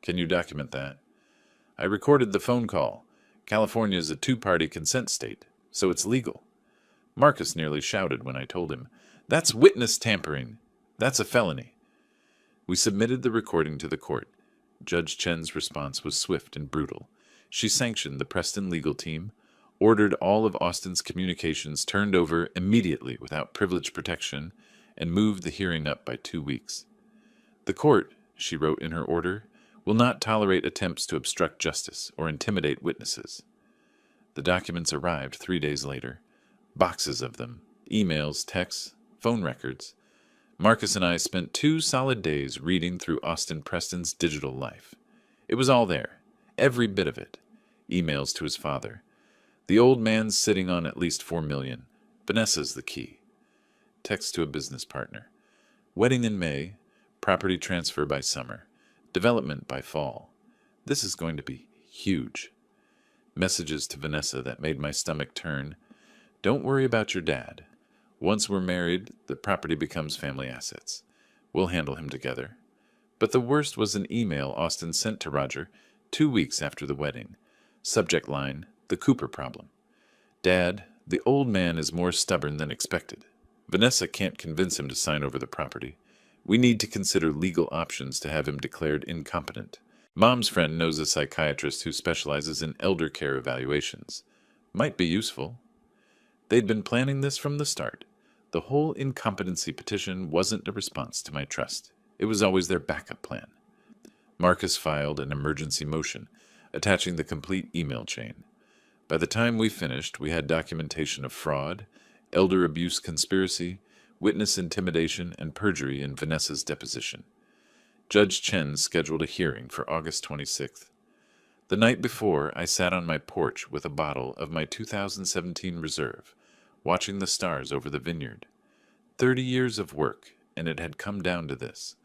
Can you document that? I recorded the phone call. California is a 2-party consent state, so it's legal. Marcus nearly shouted when I told him, That's witness tampering. That's a felony. We submitted the recording to the court. Judge Chen's response was swift and brutal. She sanctioned the Preston legal team, ordered all of Austin's communications turned over immediately without privilege protection, and moved the hearing up by 2 weeks. The court, she wrote in her order, will not tolerate attempts to obstruct justice or intimidate witnesses. The documents arrived 3 days later. Boxes of them, emails, texts, phone records. Marcus and I spent 2 solid days reading through Austin Preston's digital life. It was all there, every bit of it. Emails to his father. The old man's sitting on at least $4 million. Vanessa's the key. Text to a business partner. Wedding in May, property transfer by summer, development by fall. This is going to be huge. Messages to Vanessa that made my stomach turn. Don't worry about your dad. Once we're married, the property becomes family assets. We'll handle him together. But the worst was an email Austin sent to Roger 2 weeks after the wedding. Subject line, the Cooper problem. Dad, the old man is more stubborn than expected. Vanessa can't convince him to sign over the property. We need to consider legal options to have him declared incompetent. Mom's friend knows a psychiatrist who specializes in elder care evaluations. Might be useful. They'd been planning this from the start. The whole incompetency petition wasn't a response to my trust. It was always their backup plan. Marcus filed an emergency motion, attaching the complete email chain. By the time we finished, we had documentation of fraud, elder abuse conspiracy, witness intimidation, and perjury in Vanessa's deposition. Judge Chen scheduled a hearing for August 26th. The night before, I sat on my porch with a bottle of my 2017 Reserve, watching the stars over the vineyard. 30 years of work, and it had come down to this: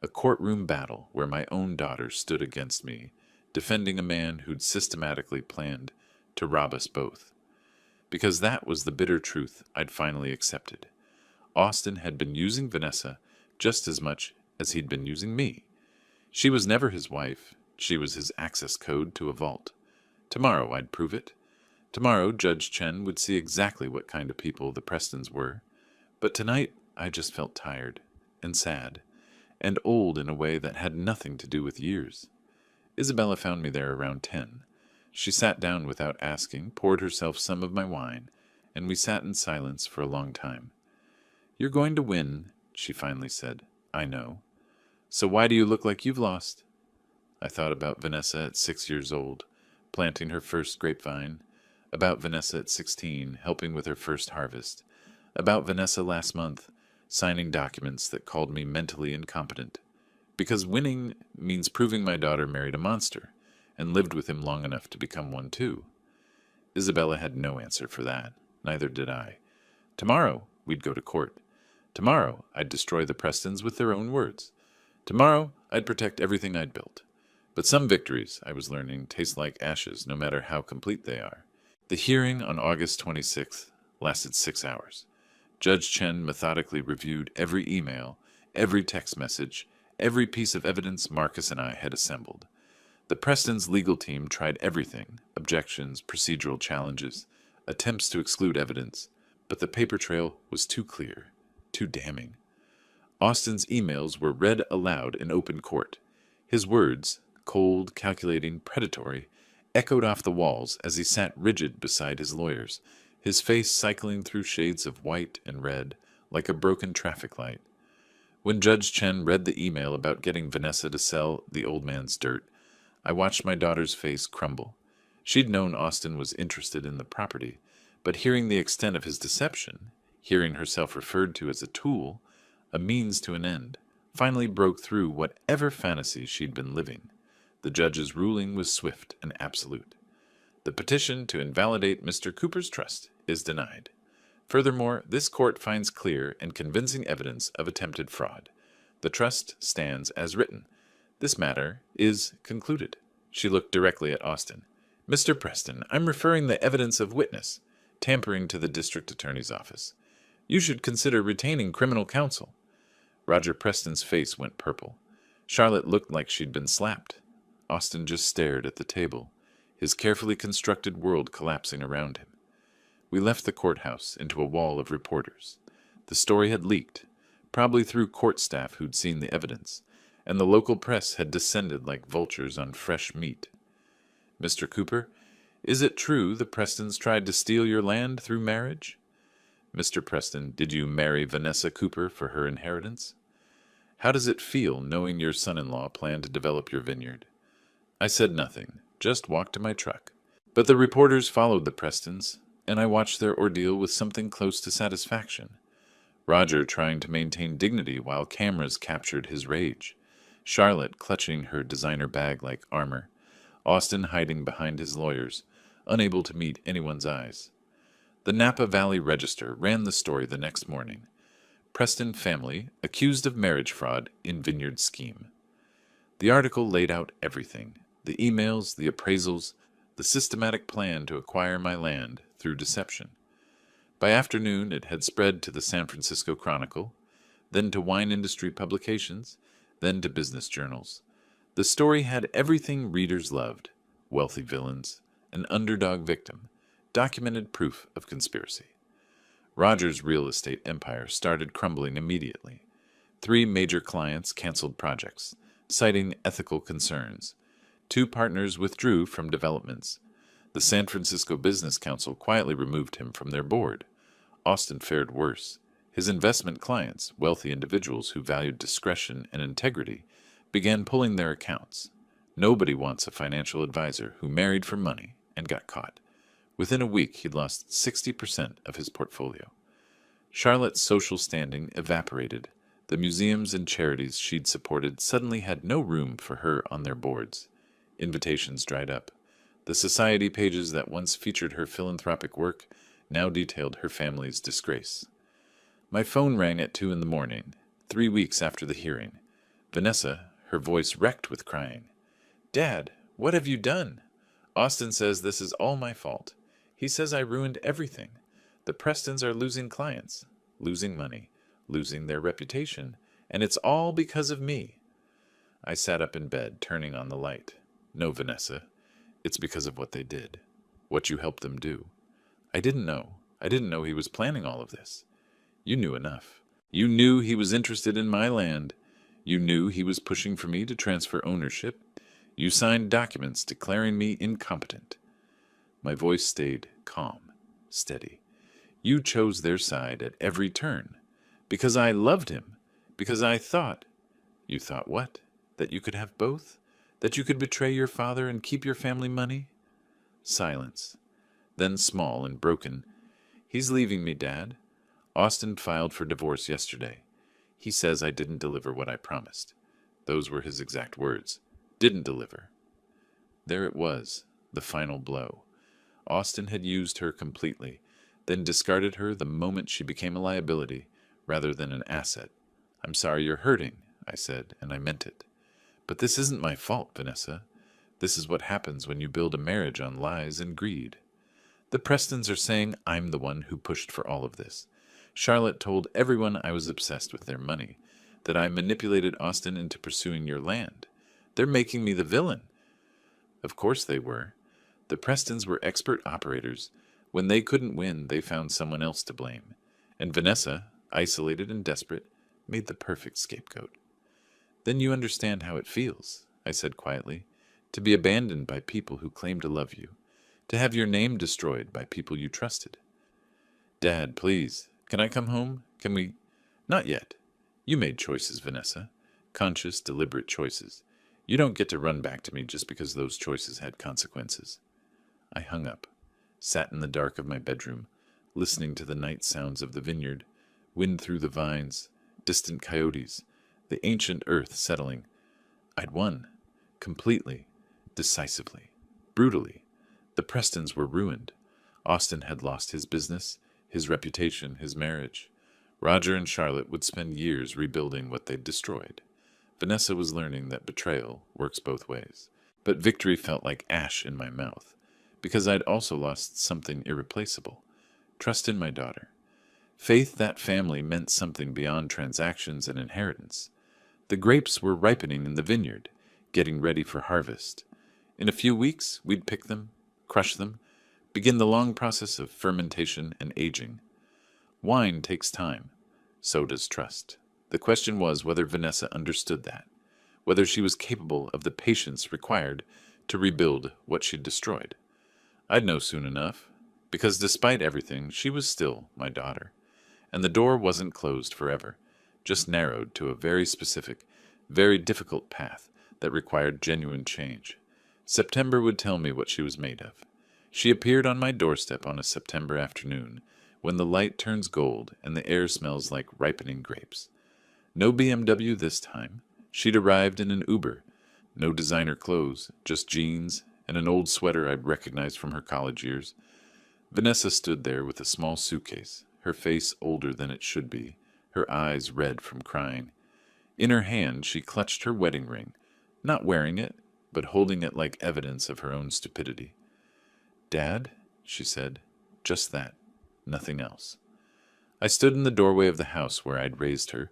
a courtroom battle where my own daughter stood against me, defending a man who'd systematically planned to rob us both. Because that was the bitter truth I'd finally accepted. Austin had been using Vanessa just as much as he'd been using me. She was never his wife. She was his access code to a vault. Tomorrow I'd prove it. Tomorrow Judge Chen would see exactly what kind of people the Prestons were. But tonight I just felt tired and sad and old in a way that had nothing to do with years. Isabella found me there around 10. She sat down without asking, poured herself some of my wine, and we sat in silence for a long time. "You're going to win," she finally said. "I know. So why do you look like you've lost?" I thought about Vanessa at 6 years old, planting her first grapevine, about Vanessa at 16, helping with her first harvest, about Vanessa last month, signing documents that called me mentally incompetent. Because winning means proving my daughter married a monster, and lived with him long enough to become one too. Isabella had no answer for that. Neither did I. Tomorrow we'd go to court. Tomorrow I'd destroy the Prestons with their own words. Tomorrow I'd protect everything I'd built. But some victories, I was learning, taste like ashes, no matter how complete they are. The hearing on August 26th lasted 6 hours. Judge Chen methodically reviewed every email, every text message, every piece of evidence Marcus and I had assembled. The Prestons' legal team tried everything: objections, procedural challenges, attempts to exclude evidence, but the paper trail was too clear, too damning. Austin's emails were read aloud in open court. His words, cold, calculating, predatory, echoed off the walls as he sat rigid beside his lawyers, his face cycling through shades of white and red like a broken traffic light. When Judge Chen read the email about getting Vanessa to sell the old man's dirt, I watched my daughter's face crumble. She'd known Austin was interested in the property, but hearing the extent of his deception, hearing herself referred to as a tool, a means to an end, finally broke through whatever fantasy she'd been living. The judge's ruling was swift and absolute. The petition to invalidate Mr. Cooper's trust is denied. Furthermore, this court finds clear and convincing evidence of attempted fraud. The trust stands as written. This matter is concluded. She looked directly at Austin. "Mr. Preston, I'm referring the evidence of witness, tampering to the district attorney's office. You should consider retaining criminal counsel." Roger Preston's face went purple. Charlotte looked like she'd been slapped. Austin just stared at the table, his carefully constructed world collapsing around him. We left the courthouse into a wall of reporters. The story had leaked, probably through court staff who'd seen the evidence, and the local press had descended like vultures on fresh meat. "Mr. Cooper, is it true the Prestons tried to steal your land through marriage?" "Mr. Preston, did you marry Vanessa Cooper for her inheritance?" "How does it feel knowing your son-in-law planned to develop your vineyard?" I said nothing, just walked to my truck. But the reporters followed the Prestons, and I watched their ordeal with something close to satisfaction. Roger trying to maintain dignity while cameras captured his rage. Charlotte clutching her designer bag like armor. Austin hiding behind his lawyers, unable to meet anyone's eyes. The Napa Valley Register ran the story the next morning. Preston family accused of marriage fraud in vineyard scheme. The article laid out everything: the emails, the appraisals, the systematic plan to acquire my land through deception. By afternoon, it had spread to the San Francisco Chronicle, then to wine industry publications, then to business journals. The story had everything readers loved: wealthy villains, an underdog victim, documented proof of conspiracy. Roger's real estate empire started crumbling immediately. 3 major clients canceled projects, citing ethical concerns. 2 partners withdrew from developments. The San Francisco Business Council quietly removed him from their board. Austin fared worse. His investment clients, wealthy individuals who valued discretion and integrity, began pulling their accounts. Nobody wants a financial advisor who married for money and got caught. Within a week, he'd lost 60% of his portfolio. Charlotte's social standing evaporated. The museums and charities she'd supported suddenly had no room for her on their boards. Invitations dried up. The society pages that once featured her philanthropic work now detailed her family's disgrace. My phone rang at 2 in the morning, 3 weeks after the hearing. Vanessa, her voice wrecked with crying. "Dad, what have you done? Austin says this is all my fault. He says I ruined everything. The Prestons are losing clients, losing money, losing their reputation, and it's all because of me." I sat up in bed, turning on the light. "No, Vanessa. It's because of what they did. What you helped them do. I didn't know. I didn't know he was planning all of this. You knew enough. You knew he was interested in my land. You knew he was pushing for me to transfer ownership. You signed documents declaring me incompetent." My voice stayed calm, steady. "You chose their side at every turn. Because I loved him. Because I thought—" "You thought what? That you could have both? That you could betray your father and keep your family money?" Silence. Then small and broken. "He's leaving me, Dad. Austin filed for divorce yesterday. He says I didn't deliver what I promised." Those were his exact words. Didn't deliver. There it was, the final blow. Austin had used her completely, then discarded her the moment she became a liability rather than an asset. "I'm sorry you're hurting," I said, and I meant it. "But this isn't my fault, Vanessa. This is what happens when you build a marriage on lies and greed. The Prestons are saying I'm the one who pushed for all of this. Charlotte told everyone I was obsessed with their money, that I manipulated Austin into pursuing your land. They're making me the villain." Of course they were. The Prestons were expert operators. When they couldn't win, they found someone else to blame. And Vanessa, isolated and desperate, made the perfect scapegoat. "Then you understand how it feels," I said quietly, "to be abandoned by people who claim to love you, to have your name destroyed by people you trusted." "Dad, please, can I come home? Can we—" "Not yet. You made choices, Vanessa. Conscious, deliberate choices. You don't get to run back to me just because those choices had consequences." I hung up, sat in the dark of my bedroom, listening to the night sounds of the vineyard, wind through the vines, distant coyotes, the ancient earth settling. I'd won. Completely. Decisively. Brutally. The Prestons were ruined. Austin had lost his business, his reputation, his marriage. Roger and Charlotte would spend years rebuilding what they'd destroyed. Vanessa was learning that betrayal works both ways. But victory felt like ash in my mouth, because I'd also lost something irreplaceable. Trust in my daughter. Faith that family meant something beyond transactions and inheritance. The grapes were ripening in the vineyard, getting ready for harvest. In a few weeks, we'd pick them, crush them, begin the long process of fermentation and aging. Wine takes time. So does trust. The question was whether Vanessa understood that, whether she was capable of the patience required to rebuild what she'd destroyed. I'd know soon enough, because despite everything, she was still my daughter. And the door wasn't closed forever, just narrowed to a very specific, very difficult path that required genuine change. September would tell me what she was made of. She appeared on my doorstep on a September afternoon, when the light turns gold and the air smells like ripening grapes. No BMW this time. She'd arrived in an Uber. No designer clothes, just jeans and an old sweater I'd recognized from her college years. Vanessa stood there with a small suitcase, her face older than it should be, her eyes red from crying. In her hand she clutched her wedding ring, not wearing it, but holding it like evidence of her own stupidity. "Dad," she said, just that, nothing else. I stood in the doorway of the house where I'd raised her,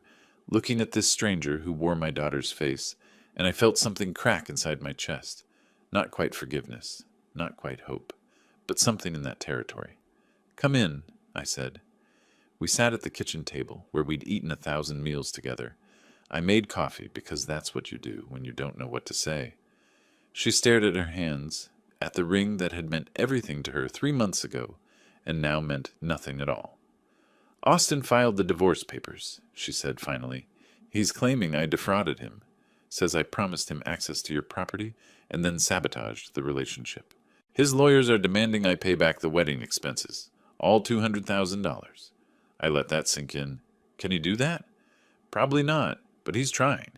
looking at this stranger who wore my daughter's face, and I felt something crack inside my chest. Not quite forgiveness, not quite hope, but something in that territory. "Come in," I said. We sat at the kitchen table, where we'd eaten 1,000 meals together. I made coffee, because that's what you do when you don't know what to say. She stared at her hands, at the ring that had meant everything to her 3 months ago, and now meant nothing at all. "Austin filed the divorce papers," she said finally. "He's claiming I defrauded him. says I promised him access to your property and then sabotaged the relationship. His lawyers are demanding I pay back the wedding expenses, all $200,000. I let that sink in. Can he do that? Probably not, but he's trying.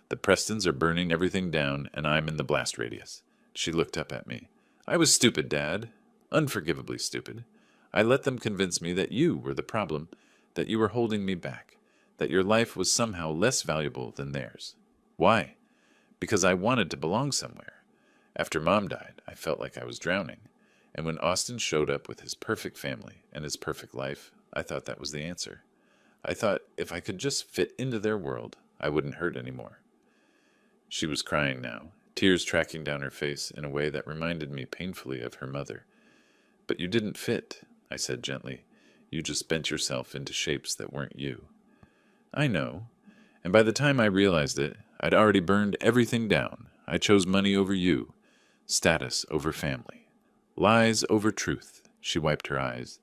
The Prestons are burning everything down, and I'm in the blast radius. She looked up at me. I was stupid, Dad. Unforgivably stupid. I let them convince me that you were the problem, that you were holding me back, that your life was somehow less valuable than theirs. Why? Because I wanted to belong somewhere. After Mom died, I felt like I was drowning. And when Austin showed up with his perfect family and his perfect life, I thought that was the answer. I thought if I could just fit into their world, I wouldn't hurt anymore. She was crying now, tears tracking down her face in a way that reminded me painfully of her mother. But you didn't fit, I said gently. You just bent yourself into shapes that weren't you. I know. And by the time I realized it, I'd already burned everything down. I chose money over you, status over family, lies over truth. She wiped her eyes.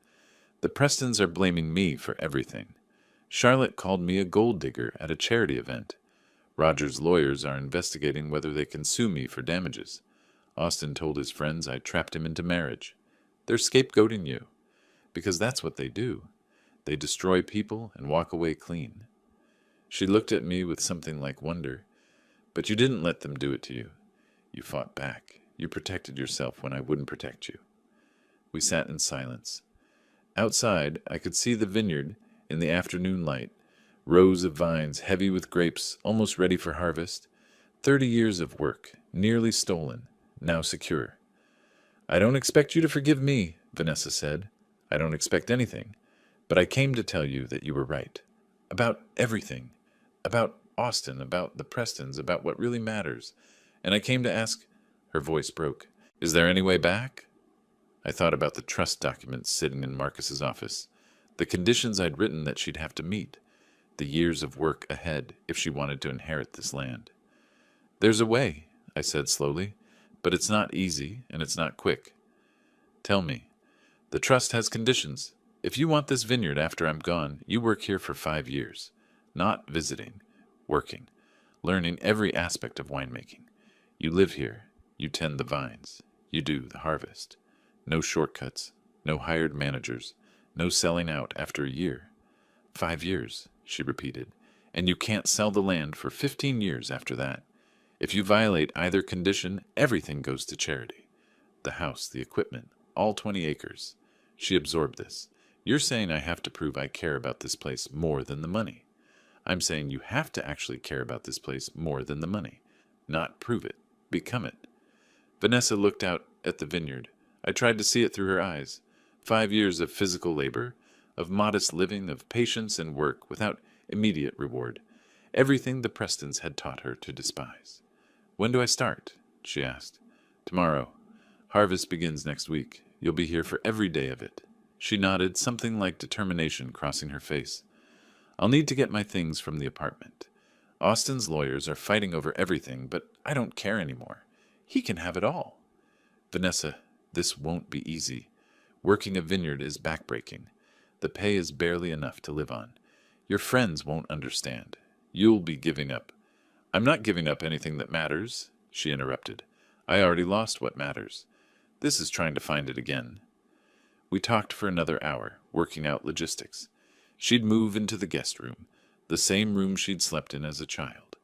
The Prestons are blaming me for everything. Charlotte called me a gold digger at a charity event. Roger's lawyers are investigating whether they can sue me for damages. Austin told his friends I trapped him into marriage. They're scapegoating you, because that's what they do. They destroy people and walk away clean. She looked at me with something like wonder. But you didn't let them do it to you. You fought back. You protected yourself when I wouldn't protect you. We sat in silence. Outside, I could see the vineyard in the afternoon light, rows of vines heavy with grapes almost ready for harvest, 30 years of work, nearly stolen, now secure. I don't expect you to forgive me, Vanessa said. I don't expect anything, but I came to tell you that you were right. About everything. About Austin, about the Prestons, about what really matters. And I came to ask, her voice broke, is there any way back? I thought about the trust documents sitting in Marcus's office, the conditions I'd written that she'd have to meet, the years of work ahead if she wanted to inherit this land. There's a way, I said slowly, but it's not easy and it's not quick. Tell me. The trust has conditions. If you want this vineyard after I'm gone, you work here for 5 years. Not visiting, working, learning every aspect of winemaking. You live here, you tend the vines, you do the harvest. No shortcuts, no hired managers, no selling out after a year. 5 years, she repeated, and you can't sell the land for 15 years after that. If you violate either condition, everything goes to charity. The house, the equipment, all 20 acres. She absorbed this. You're saying I have to prove I care about this place more than the money. I'm saying you have to actually care about this place more than the money. Not prove it, become it. Vanessa looked out at the vineyard. I tried to see it through her eyes. 5 years of physical labor, of modest living, of patience and work without immediate reward. Everything the Prestons had taught her to despise. When do I start? She asked. Tomorrow. Harvest begins next week. You'll be here for every day of it. She nodded, something like determination crossing her face. I'll need to get my things from the apartment. Austin's lawyers are fighting over everything, but I don't care anymore. He can have it all. Vanessa, this won't be easy. Working a vineyard is backbreaking. The pay is barely enough to live on. Your friends won't understand. You'll be giving up. I'm not giving up anything that matters, she interrupted. I already lost what matters. This is trying to find it again. We talked for another hour, working out logistics. She'd move into the guest room, the same room she'd slept in as a child.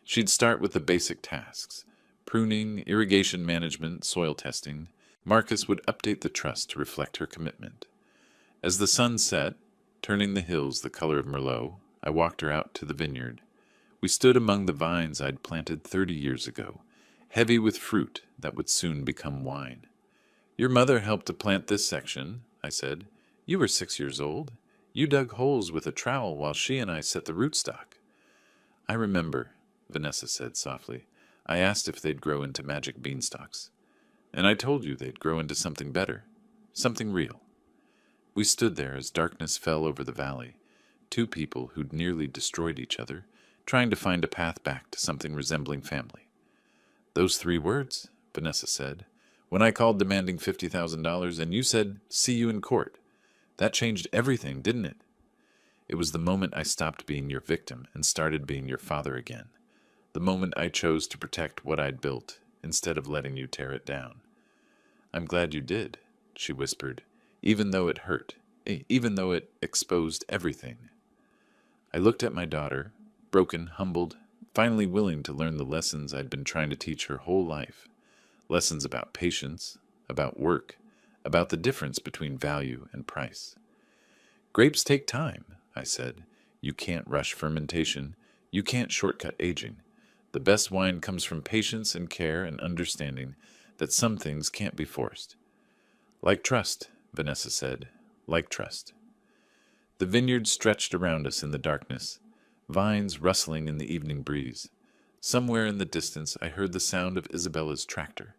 She'd start with the basic tasks, pruning, irrigation management, soil testing. Marcus would update the trust to reflect her commitment. As the sun set, turning the hills the color of Merlot, I walked her out to the vineyard. We stood among the vines I'd planted 30 years ago, heavy with fruit that would soon become wine. Your mother helped to plant this section, I said. You were 6 years old. You dug holes with a trowel while she and I set the rootstock. I remember, Vanessa said softly. I asked if they'd grow into magic beanstalks. And I told you they'd grow into something better, something real. We stood there as darkness fell over the valley, two people who'd nearly destroyed each other, trying to find a path back to something resembling family. Those 3 words, Vanessa said, when I called demanding $50,000 and you said, see you in court. That changed everything, didn't it? It was the moment I stopped being your victim and started being your father again. the moment I chose to protect what I'd built instead of letting you tear it down. I'm glad you did, she whispered, even though it hurt, even though it exposed everything. I looked at my daughter, broken, humbled, finally willing to learn the lessons I'd been trying to teach her whole life. Lessons about patience, about work, about the difference between value and price. Grapes take time, I said. You can't rush fermentation. You can't shortcut aging. The best wine comes from patience and care and understanding that some things can't be forced. Like trust, Vanessa said. Like trust. The vineyard stretched around us in the darkness, vines rustling in the evening breeze. Somewhere in the distance I heard the sound of Isabella's tractor,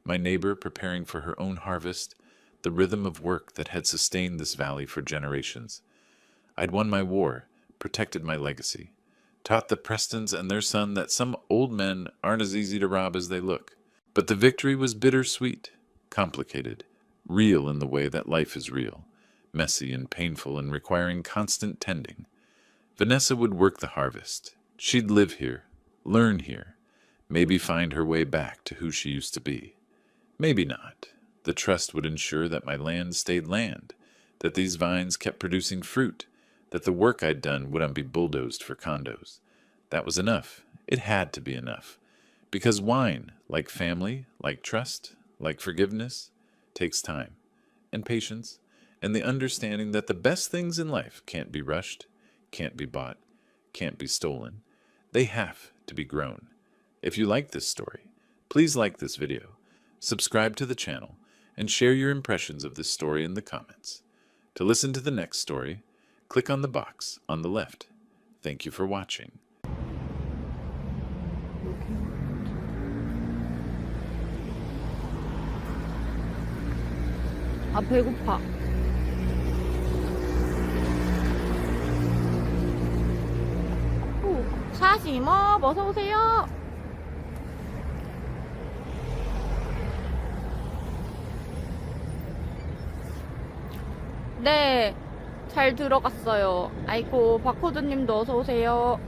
my neighbor preparing for her own harvest, the rhythm of work that had sustained this valley for generations. I'd won my war, protected my legacy, taught the Prestons and their son that some old men aren't as easy to rob as they look. But the victory was bittersweet, complicated, real in the way that life is real, messy and painful and requiring constant tending. Vanessa would work the harvest. She'd live here, learn here, maybe find her way back to who she used to be. Maybe not. The trust would ensure that my land stayed land, that these vines kept producing fruit, that the work I'd done wouldn't be bulldozed for condos. That was enough. It had to be enough. Because wine, like family, like trust, like forgiveness, takes time and patience and the understanding that the best things in life can't be rushed, can't be bought, can't be stolen. They have to be grown. If you like this story, please like this video, subscribe to the channel, and share your impressions of this story in the comments. To listen to the next story, click on the box on the left. Thank you for watching.
아, 배고파. 오, 샤시머, 어서오세요. 네, 잘 들어갔어요. 아이고, 바코드님도 어서오세요.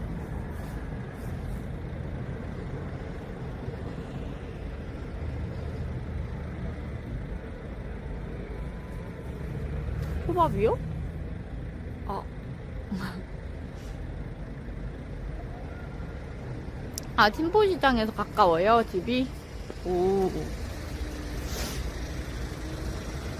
초밥이요? 아. 아, 침포시장에서 가까워요, 집이? 오.